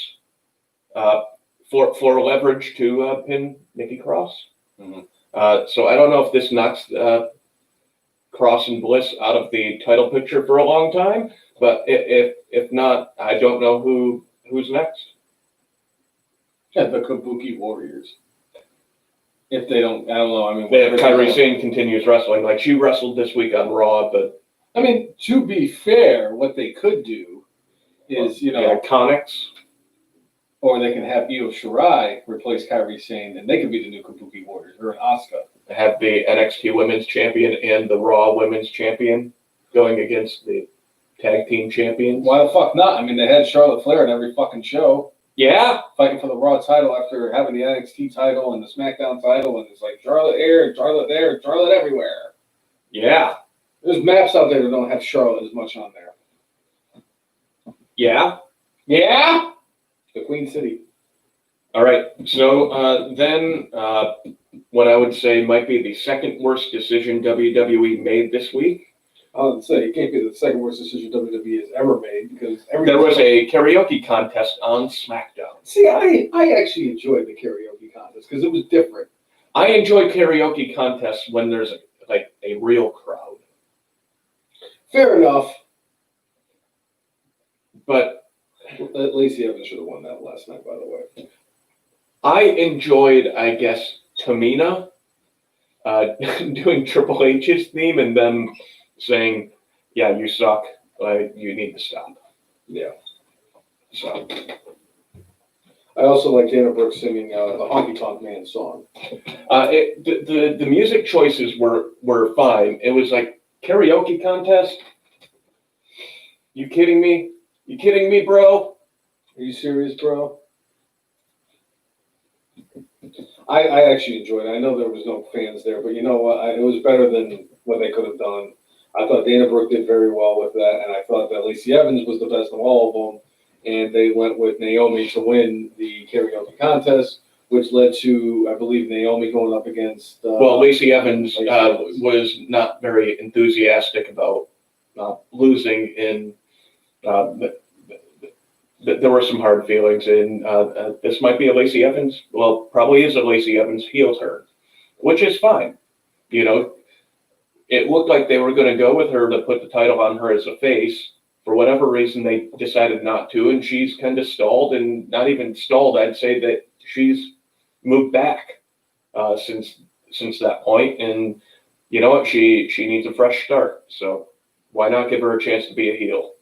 for leverage to pin Nikki Cross. Mm-hmm. So I don't know if this knocks Cross and Bliss out of the title picture for a long time, but if not, I don't know who's next. Yeah, the Kabuki Warriors. If they don't, I don't know. I mean, If Kairi Sane continues wrestling, like she wrestled this week on Raw, but I mean, to be fair, what they could do is, Iconics. Or they can have Io Shirai replace Kairi Sane, and they could be the new Kabuki Warriors, or an Asuka. Have the NXT Women's Champion and the Raw Women's Champion going against the Tag Team Champions. Why the fuck not? I mean, they had Charlotte Flair in every fucking show. Yeah. Fighting for the Raw title after having the NXT title and the SmackDown title, and it's like Charlotte here, Charlotte there, Charlotte everywhere. Yeah. There's maps out there that don't have Charlotte as much on there. Yeah. Yeah? The Queen City. All right. So then what I would say might be the second worst decision WWE made this week. I would say it can't be the second worst decision WWE has ever made because there was a karaoke contest on SmackDown. See, I actually enjoyed the karaoke contest because it was different. I enjoy karaoke contests when there's a real crowd. Fair enough. But Lacey Evans should have won that last night, by the way. I enjoyed, I guess, Tamina doing Triple H's theme and them saying, "Yeah, you suck. You need to stop." Yeah. So. I also like Dana Brooks singing the Honky Tonk Man song. The music choices were fine. It was like karaoke contest. You kidding me? You kidding me, bro? Are you serious, bro? I actually enjoyed it. I know there was no fans there, but you know what? It was better than what they could have done. I thought Dana Brooke did very well with that, and I thought that Lacey Evans was the best of all of them. And they went with Naomi to win the karaoke contest, which led to, I believe, Naomi going up against... Lacey Evans was not very enthusiastic about losing in... there were some hard feelings, and this might be a Lacey Evans... Well, probably is a Lacey Evans heel turn, which is fine. You know, it looked like they were going to go with her to put the title on her as a face. For whatever reason, they decided not to, and she's kind of stalled, and not even stalled. I'd say that she's moved back since that point, and you know what? She needs a fresh start. So why not give her a chance to be a heel?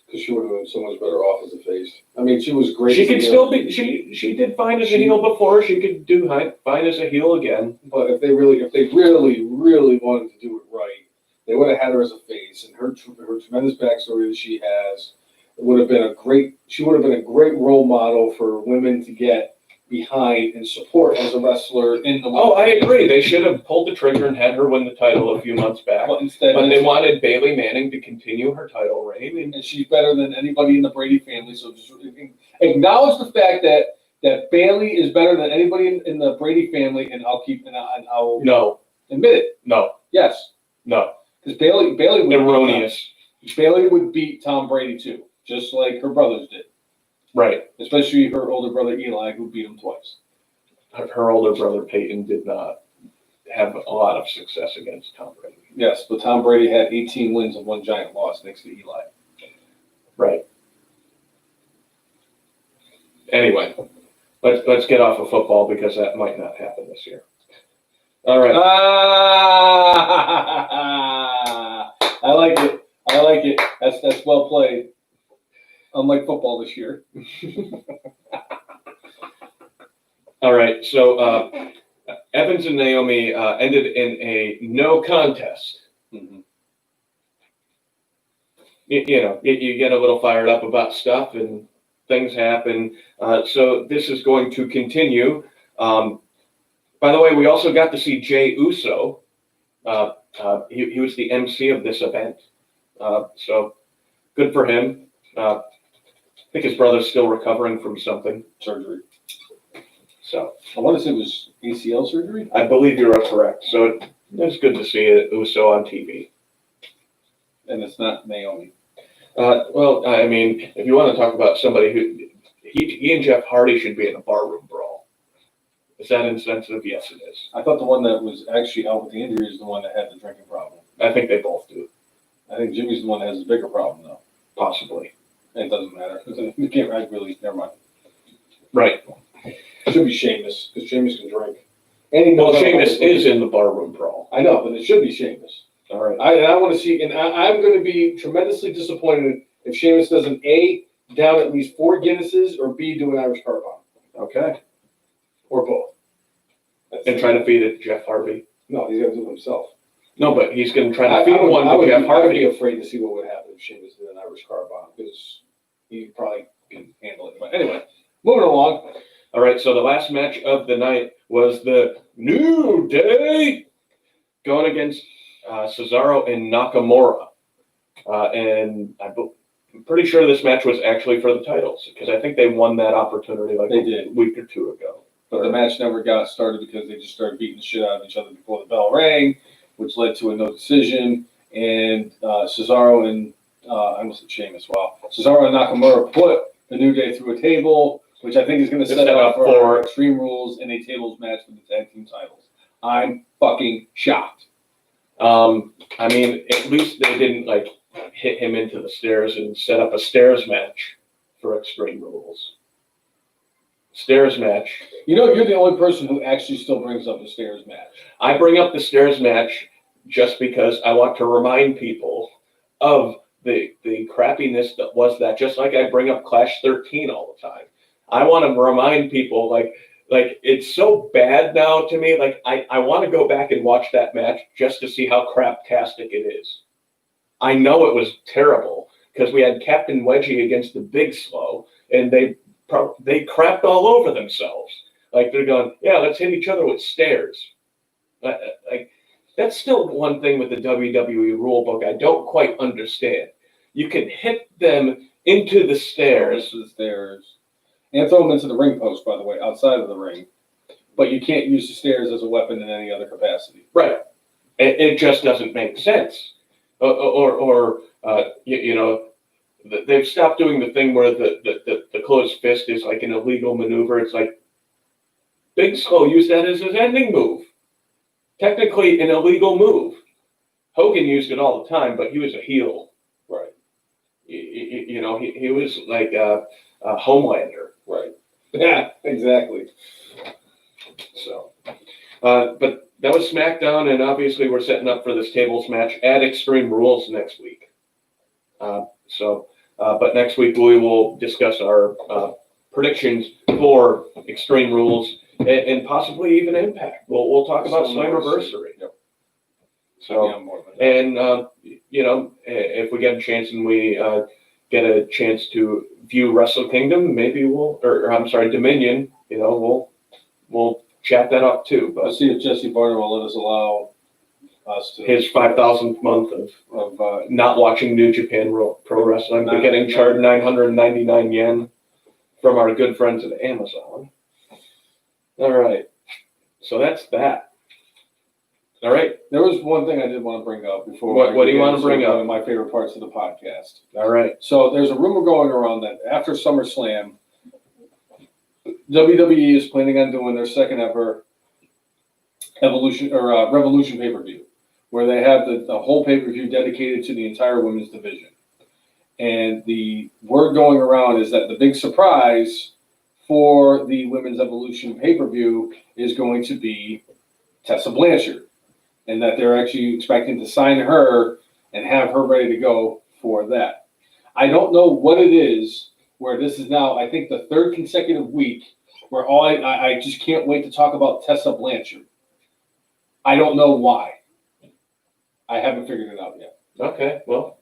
Because she would have been so much better off as a face. I mean, she was great. She could still be. She did fine as a heel before. She could do fine as a heel again. But if they really wanted to do it right, they would have had her as a face, and her tremendous backstory that she has, would have been a great. She would have been a great role model for women to get behind and support as a wrestler in the. Oh, I agree. They should have pulled the trigger and had her win the title a few months back. But instead, they wanted Bayley Manning to continue her title reign, and she's better than anybody in the Brady family. So just acknowledge the fact that Bayley is better than anybody in the Brady family, and I'll no admit it. No. Yes. No. Because Bayley would erroneous. Bayley would beat Tom Brady too, just like her brothers did. Right. Especially her older brother Eli, who beat him twice. Her older brother Peyton did not have a lot of success against Tom Brady. Yes, but Tom Brady had 18 wins and one giant loss next to Eli. Right. Anyway, let's get off of football because that might not happen this year. All right. I like it. I like it. That's well played. Unlike football this year. All right. So Evans and Naomi ended in a no contest. Mm-hmm. You get a little fired up about stuff and things happen. So this is going to continue. By the way, we also got to see Jey Uso. He was the MC of this event. So good for him. I think his brother's still recovering from something. Surgery. So I want to say it was ACL surgery. I believe you're correct. So it's good to see Uso on TV. And it's not Naomi. Well, I mean, if you want to talk about somebody who he and Jeff Hardy should be in a barroom brawl. Is that insensitive? Yes, it is. I thought the one that was actually out with the injury is the one that had the drinking problem. I think they both do. I think Jimmy's the one that has the bigger problem, though. Possibly. It doesn't matter. You can't really. Never mind. Right. It should be Sheamus because Sheamus can drink. Well, Sheamus is in the barroom brawl. I know, but it should be Sheamus. All right. I want to see, and I'm going to be tremendously disappointed if Sheamus doesn't A, down at least 4 Guinnesses, or B, do an Irish car bomb. Okay. Or both. And try to feed it to Jeff Hardy. No, he's got to do it himself. No, but he's going to try to feed one to Jeff Hardy. I would be afraid to see what would happen if Sheamus did an Irish car bomb because he probably can handle it. But anyway, moving along. All right, so the last match of the night was the New Day going against Cesaro and Nakamura. And I'm pretty sure this match was actually for the titles because I think they won that opportunity like a week or two ago. But the match never got started because they just started beating the shit out of each other before the bell rang, which led to a no decision. And Cesaro and I almost said Sheamus. Wow. Cesaro and Nakamura put the New Day through a table, which I think is going to set up for Extreme Rules in a tables match for the tag team titles. I'm fucking shocked. I mean, at least they didn't like hit him into the stairs and set up a stairs match for Extreme Rules. Stairs match. You know, you're the only person who actually still brings up the stairs match. I bring up the stairs match just because I want to remind people of the crappiness that was that. Just like I bring up Clash 13 all the time. I want to remind people like it's so bad now to me. Like I want to go back and watch that match just to see how craptastic it is. I know it was terrible because we had Captain Wedgie against the Big Slow, and they crapped all over themselves. Like they're going, yeah, let's hit each other with stairs. Like that's still one thing with the WWE rulebook I don't quite understand. You can hit them into the stairs. And throw them into the ring post, by the way, outside of the ring. But you can't use the stairs as a weapon in any other capacity. Right. It just doesn't make sense. They've stopped doing the thing where the closed fist is like an illegal maneuver. It's like Big Slow used that as his ending move. Technically an illegal move. Hogan used it all the time, but he was a heel. Right. He was like a Homelander. Right. Yeah, exactly. So, but that was SmackDown, and obviously we're setting up for this tables match at Extreme Rules next week. But next week we will discuss our predictions for Extreme Rules and possibly even Impact. We'll talk about Slammiversary. Yep. So, and if we get a chance and we get a chance to view Wrestle Kingdom, maybe Dominion, we'll chat that up too. But Let's see if Jesse Barner will let us allow us to his 5,000th month of not watching New Japan Pro Wrestling, but getting charged 999 yen from our good friends at Amazon. All right. So that's that. All right. There was one thing I did want to bring up before. What do you want to bring up? One of my favorite parts of the podcast. All right. So there's a rumor going around that after SummerSlam, WWE is planning on doing their second ever Revolution pay-per-view, where they have the whole pay-per-view dedicated to the entire women's division. And the word going around is that the big surprise for the Women's Evolution pay-per-view is going to be Tessa Blanchard, and that they're actually expecting to sign her and have her ready to go for that. I don't know what it is where this is now, I think, the third consecutive week where I just can't wait to talk about Tessa Blanchard. I don't know why. I haven't figured it out yet. Okay, well.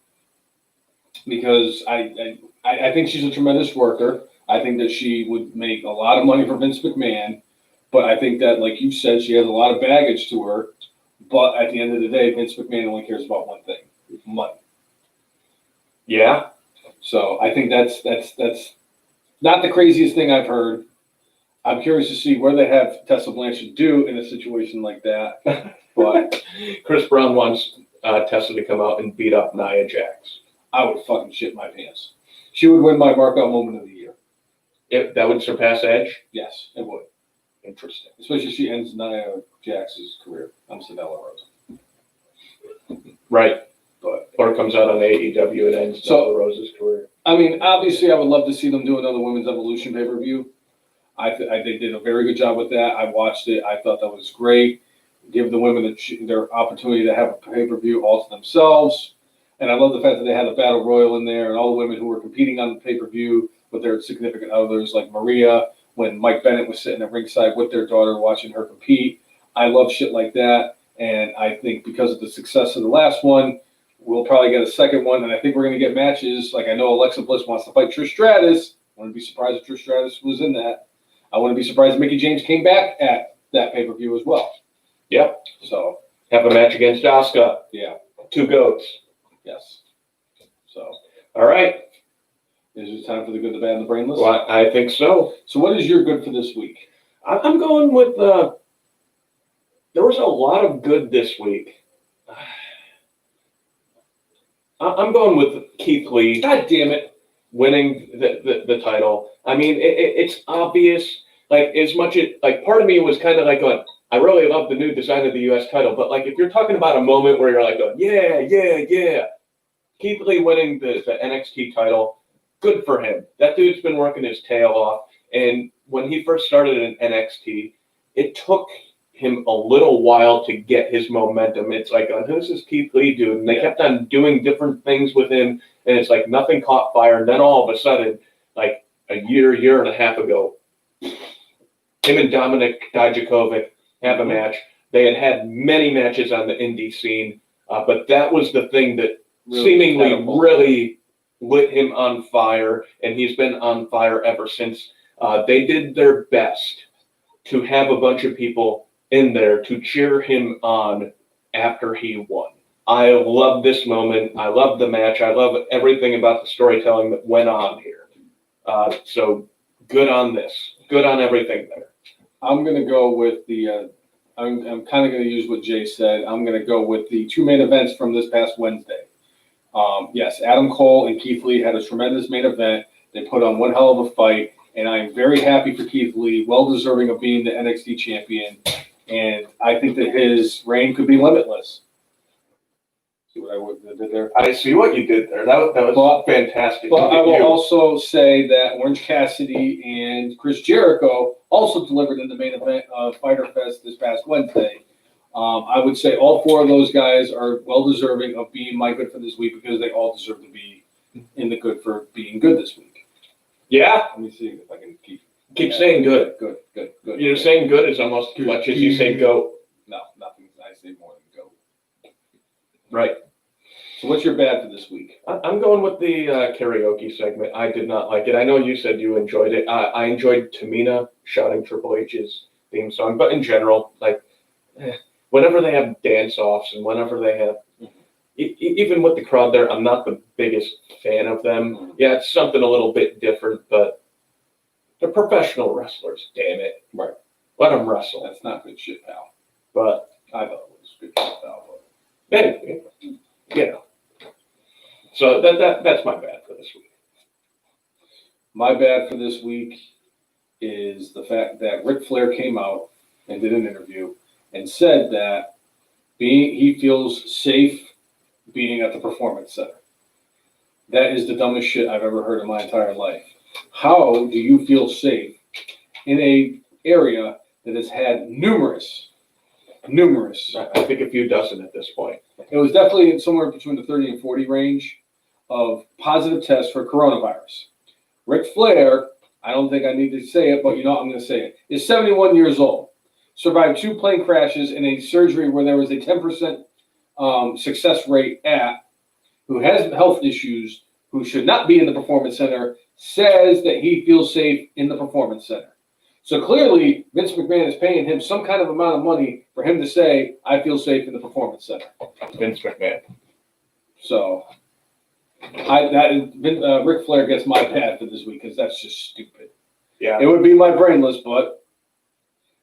Because I think she's a tremendous worker. I think that she would make a lot of money for Vince McMahon. But I think that, like you said, she has a lot of baggage to her. But at the end of the day, Vince McMahon only cares about one thing: money. Yeah. So I think that's not the craziest thing I've heard. I'm curious to see where they have Tessa Blanchard do in a situation like that. But Chris Brown wants Tessa to come out and beat up Nia Jax. I would fucking shit my pants. She would win my markout moment of the year. If that would surpass Edge? Yes, it would. Interesting. Especially if she ends Nia Jax's career. I'm Savella Rose. Right. But or comes out on AEW and ends Nyla Rose's career. I mean, obviously, I would love to see them do another Women's Evolution pay-per-view. They did a very good job with that. I watched it. I thought that was great. Give the women their opportunity to have a pay-per-view all to themselves. And I love the fact that they had a battle royal in there and all the women who were competing on the pay-per-view with their significant others, like Maria, when Mike Bennett was sitting at ringside with their daughter watching her compete. I love shit like that. And I think because of the success of the last one, we'll probably get a second one. And I think we're going to get matches. Like, I know Alexa Bliss wants to fight Trish Stratus. I wouldn't be surprised if Trish Stratus was in that. I wouldn't be surprised if Mickie James came back at that pay-per-view as well. Yep. So have a match against Asuka. Yeah. Two goats. Yes. So. All right. Is it time for the good, the bad, and the brainless? Well, I think so. So what is your good for this week? I'm going with, there was a lot of good this week. I'm going with Keith Lee. God damn it. Winning the title. I mean, it's obvious. Like, as much as, like, part of me was kind of like going, I really love the new design of the U.S. title. But, like, if you're talking about a moment where you're like, going, yeah. Keith Lee winning the NXT title, good for him. That dude's been working his tail off. And when he first started in NXT, it took him a little while to get his momentum. It's like, who's this Keith Lee dude? And they kept on doing different things with him. And it's like nothing caught fire. And then all of a sudden, like a year and a half ago, him and Dominik Dijakovic have a match. They had many matches on the indie scene. But that was the thing that really lit him on fire. And he's been on fire ever since. They did their best to have a bunch of people in there to cheer him on after he won. I love this moment. I love the match. I love everything about the storytelling that went on here. So good on this. Good on everything there. I'm going to go with the, I'm kind of going to use what Jay said. I'm going to go with the two main events from this past Wednesday. Yes, Adam Cole and Keith Lee had a tremendous main event. They put on one hell of a fight, and I am very happy for Keith Lee, well deserving of being the NXT champion. And I think that his reign could be limitless. See what I did there? I see what you did there. That was fantastic. But I will also say that Orange Cassidy and Chris Jericho also delivered in the main event of Fyter Fest this past Wednesday. I would say all four of those guys are well deserving of being my good for this week because they all deserve to be in the good for being good this week. Yeah. Let me see if I can keep saying good. Good. You're saying good as almost as much as you say go. No, nothing. I say more than go. Right. So what's your bad for this week? I'm going with the karaoke segment. I did not like it. I know you said you enjoyed it. I enjoyed Tamina shouting Triple H's theme song, but in general, whenever they have dance-offs and whenever they have, even with the crowd there, I'm not the biggest fan of them. Yeah, it's something a little bit different, but they're professional wrestlers, damn it. Right. Let them wrestle. That's not good shit, pal. But I thought it was good shit, pal. anyway, So that's my bad for this week. My bad for this week is the fact that Ric Flair came out and did an interview and said that he feels safe being at the Performance Center. That is the dumbest shit I've ever heard in my entire life. How do you feel safe in a area that has had numerous, I think a few dozen at this point. it was definitely somewhere between the 30 and 40 range of positive tests for coronavirus. Ric Flair, I don't think I need to say it, but I'm going to say it, is 71 years old. Survived 2 plane crashes and a surgery where there was a 10% success rate who has health issues, who should not be in the Performance Center, says that he feels safe in the Performance Center. So clearly, Vince McMahon is paying him some kind of amount of money for him to say, I feel safe in the Performance Center. Vince McMahon. So, Ric Flair gets my bad for this week because that's just stupid. Yeah. It would be my brainless, but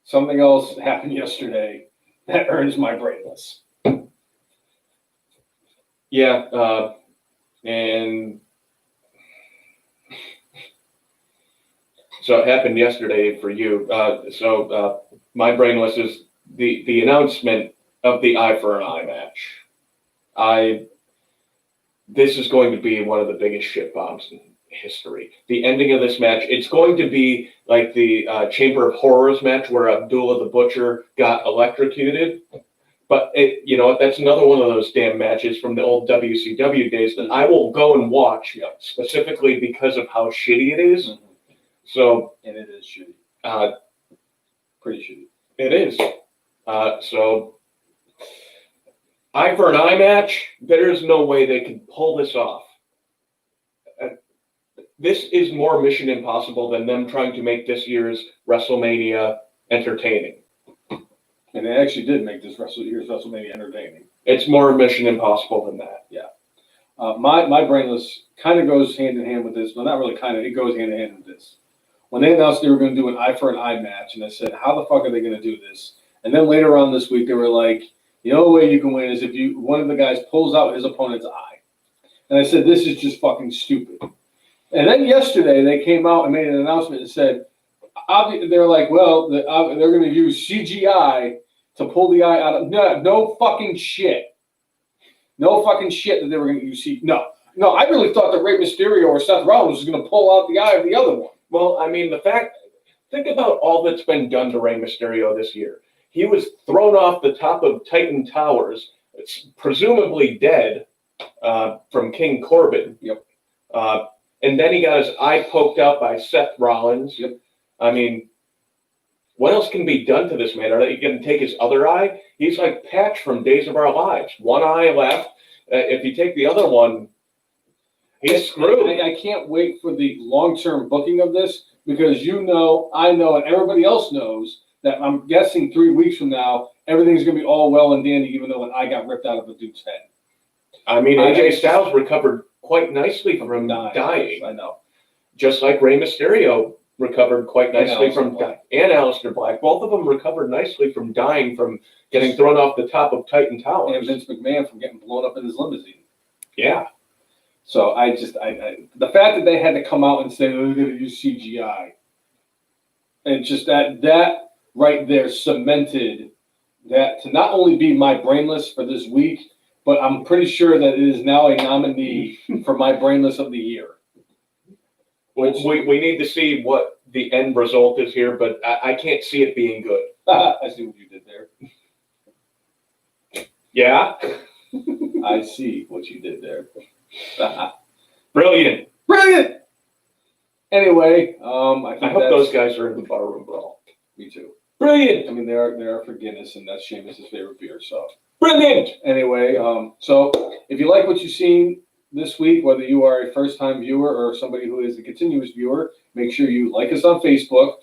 something else happened yesterday that earns my brainless. Yeah, and so it happened yesterday for you. My brainless is the announcement of the Eye for an Eye match. This is going to be one of the biggest shit bombs in history. The ending of this match, it's going to be like the Chamber of Horrors match where Abdullah the Butcher got electrocuted. But that's another one of those damn matches from the old WCW days that I will go and watch specifically because of how shitty it is. Mm-hmm. So, and it is shitty. Pretty shitty. It is. So, Eye for an Eye match, there's no way they can pull this off. This is more Mission Impossible than them trying to make this year's WrestleMania entertaining. And they actually did make this year's WrestleMania entertaining. It's more Mission Impossible than that. Yeah. My brainless kind of goes hand in hand with this. Well, not really kind of. It goes hand in hand with this. When they announced they were going to do an Eye for an Eye match, and I said, how the fuck are they going to do this? And then later on this week, they were like, the only way you can win is if one of the guys pulls out his opponent's eye. And I said, this is just fucking stupid. And then yesterday, they came out and made an announcement and said, they're like, well, they're going to use CGI to pull the eye out of... No fucking shit. No fucking shit that they were going to use CGI. No, I really thought that Rey Mysterio or Seth Rollins was going to pull out the eye of the other one. Well, I mean, think about all that's been done to Rey Mysterio this year. He was thrown off the top of Titan Towers, presumably dead, from King Corbin. Yep. And then he got his eye poked out by Seth Rollins. Yep. I mean, what else can be done to this man? Are they going to take his other eye? He's like Patch from Days of Our Lives. One eye left. If you take the other one, he's screwed. I can't wait for the long-term booking of this because I know, and everybody else knows that I'm guessing 3 weeks from now, everything's going to be all well and dandy, even though an eye got ripped out of a dude's head. I mean, AJ Styles recovered quite nicely from dying. I know. Just like Rey Mysterio recovered quite nicely from dying. And Aleister Black. Both of them recovered nicely from dying from getting thrown off the top of Titan Towers. And Vince McMahon from getting blown up in his limousine. Yeah. So the fact that they had to come out and say, we're going to use CGI, and just that right there cemented that to not only be my brainless for this week, but I'm pretty sure that it is now a nominee for my brainless of the year. We need to see what the end result is here, but I can't see it being good. I see what you did there. Yeah? I see what you did there. Brilliant. Anyway, I hope those guys are in the barroom brawl. Me too. Brilliant. I mean, they are for Guinness, and that's Sheamus' favorite beer. So Brilliant. Anyway, so if you like what you've seen this week, whether you are a first-time viewer or somebody who is a continuous viewer, make sure you like us on Facebook,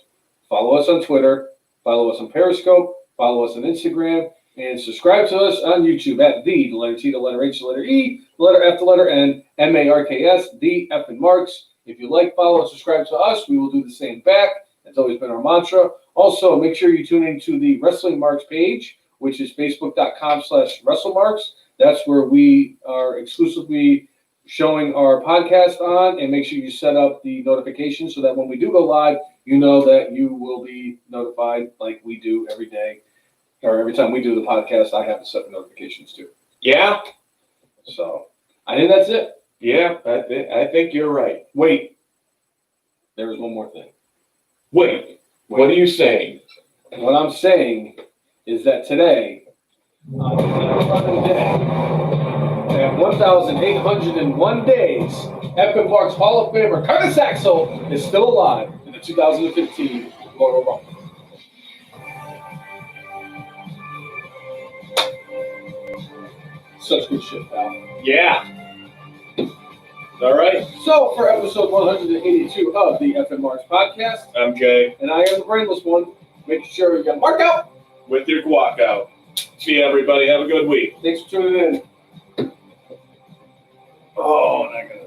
follow us on Twitter, follow us on Periscope, follow us on Instagram, and subscribe to us on YouTube at the letter T, the letter H, the letter E, the letter F, the letter N, M-A-R-K-S, the F and Marks. If you like, follow, and subscribe to us, we will do the same back. That's always been our mantra. Also, make sure you tune into the Wrestling Marks page, which is facebook.com/WrestleMarks. That's where we are exclusively showing our podcast on, and make sure you set up the notifications so that when we do go live, you know that you will be notified like we do every day, or every time we do the podcast, I have to set the notifications too. Yeah. So I think that's it. Yeah, I think you're right. Wait, there is one more thing. Wait, what are you saying? What I'm saying is that today, on the day, at 1,801 days, Epic Park's Hall of Famer Curtis Axel is still alive in the 2015 Royal Rumble. Such good shit, pal. Yeah. All right. So, for episode 182 of the FM Marks podcast, I'm Jay. and I am the brainless one, make sure you mark out. With your guac out. See you, everybody. Have a good week. Thanks for tuning in. Oh, not gonna.